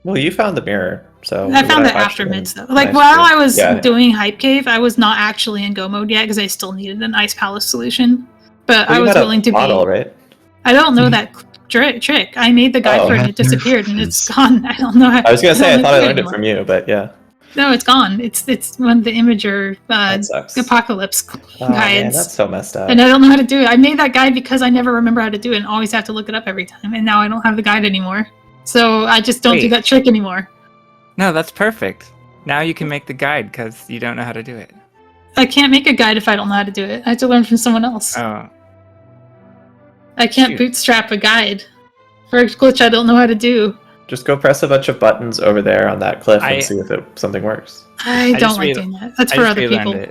Well, you found the mirror, so...
I found it after mids though. Like, while I was doing Hype Cave, I was not actually in Go mode yet, because I still needed an Ice Palace solution. But I was willing to
model, right?
I don't know that trick. I made the guide for it and it disappeared and it's gone. I don't know how...
I was going to say, I thought I learned it from you, but yeah.
No, it's gone. It's one of the Imager Apocalypse guides.
Man, that's so messed up.
And I don't know how to do it. I made that guide because I never remember how to do it and always have to look it up every time. And now I don't have the guide anymore. So I just don't do that trick anymore.
No, that's perfect. Now you can make the guide because you don't know how to do it.
I can't make a guide if I don't know how to do it. I have to learn from someone else.
Oh.
I can't bootstrap a guide for a glitch I don't know how to do.
Just go press a bunch of buttons over there on that cliff and see if something works.
I don't like doing that. That's for other people.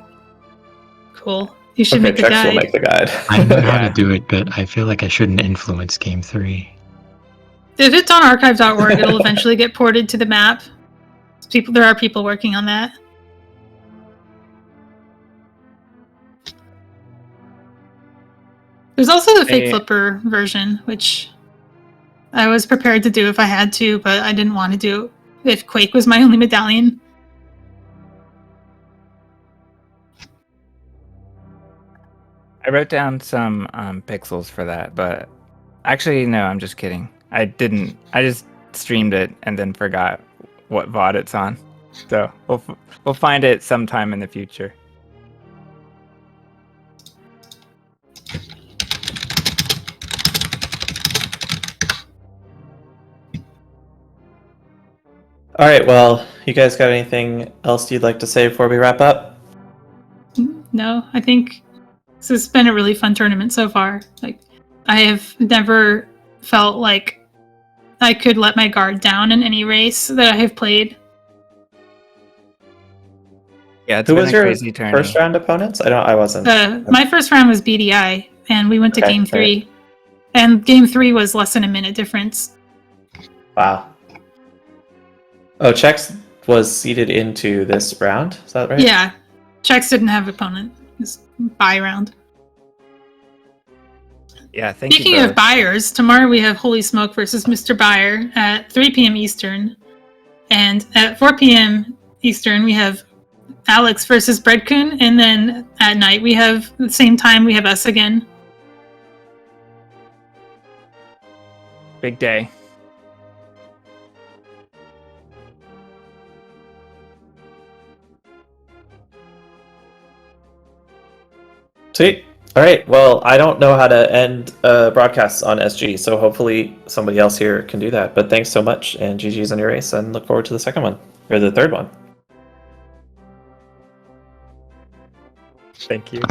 Cool. You should make the guide.
Will make the guide.
I know how to do it, but I feel like I shouldn't influence Game 3.
If it's on archive.org, it'll eventually get ported to the map. There are people working on that. There's also the fake flipper version, which I was prepared to do if I had to, but I didn't want to do if Quake was my only medallion.
I wrote down some pixels for that, but actually, no, I'm just kidding. I didn't. I just streamed it and then forgot what VOD it's on. So we'll find it sometime in the future.
All right. Well, you guys got anything else you'd like to say before we wrap up?
No, I think this has been a really fun tournament so far. Like, I have never felt like I could let my guard down in any race that I have played.
Yeah, it's
Who
been
was
a
your
crazy tourney.
first round opponents? I wasn't.
My first round was BDI, and we went to
Okay,
game
great.
3. And game 3 was less than a minute difference.
Wow. Oh, Chex was seeded into this round. Is that right?
Yeah. Chex didn't have opponent. It was bye round.
Yeah, thank you.
Speaking of buyers, tomorrow we have Holy Smoke versus Mr. Buyer at 3 p.m. Eastern. And at 4 p.m. Eastern, we have Alex versus Breadcoon. And then at night, we have, the same time, we have us again.
Big day.
Sweet. All right. Well, I don't know how to end broadcasts on SG, so hopefully somebody else here can do that. But thanks so much, and GG's on your race, and look forward to the second one, or the third one.
Thank you.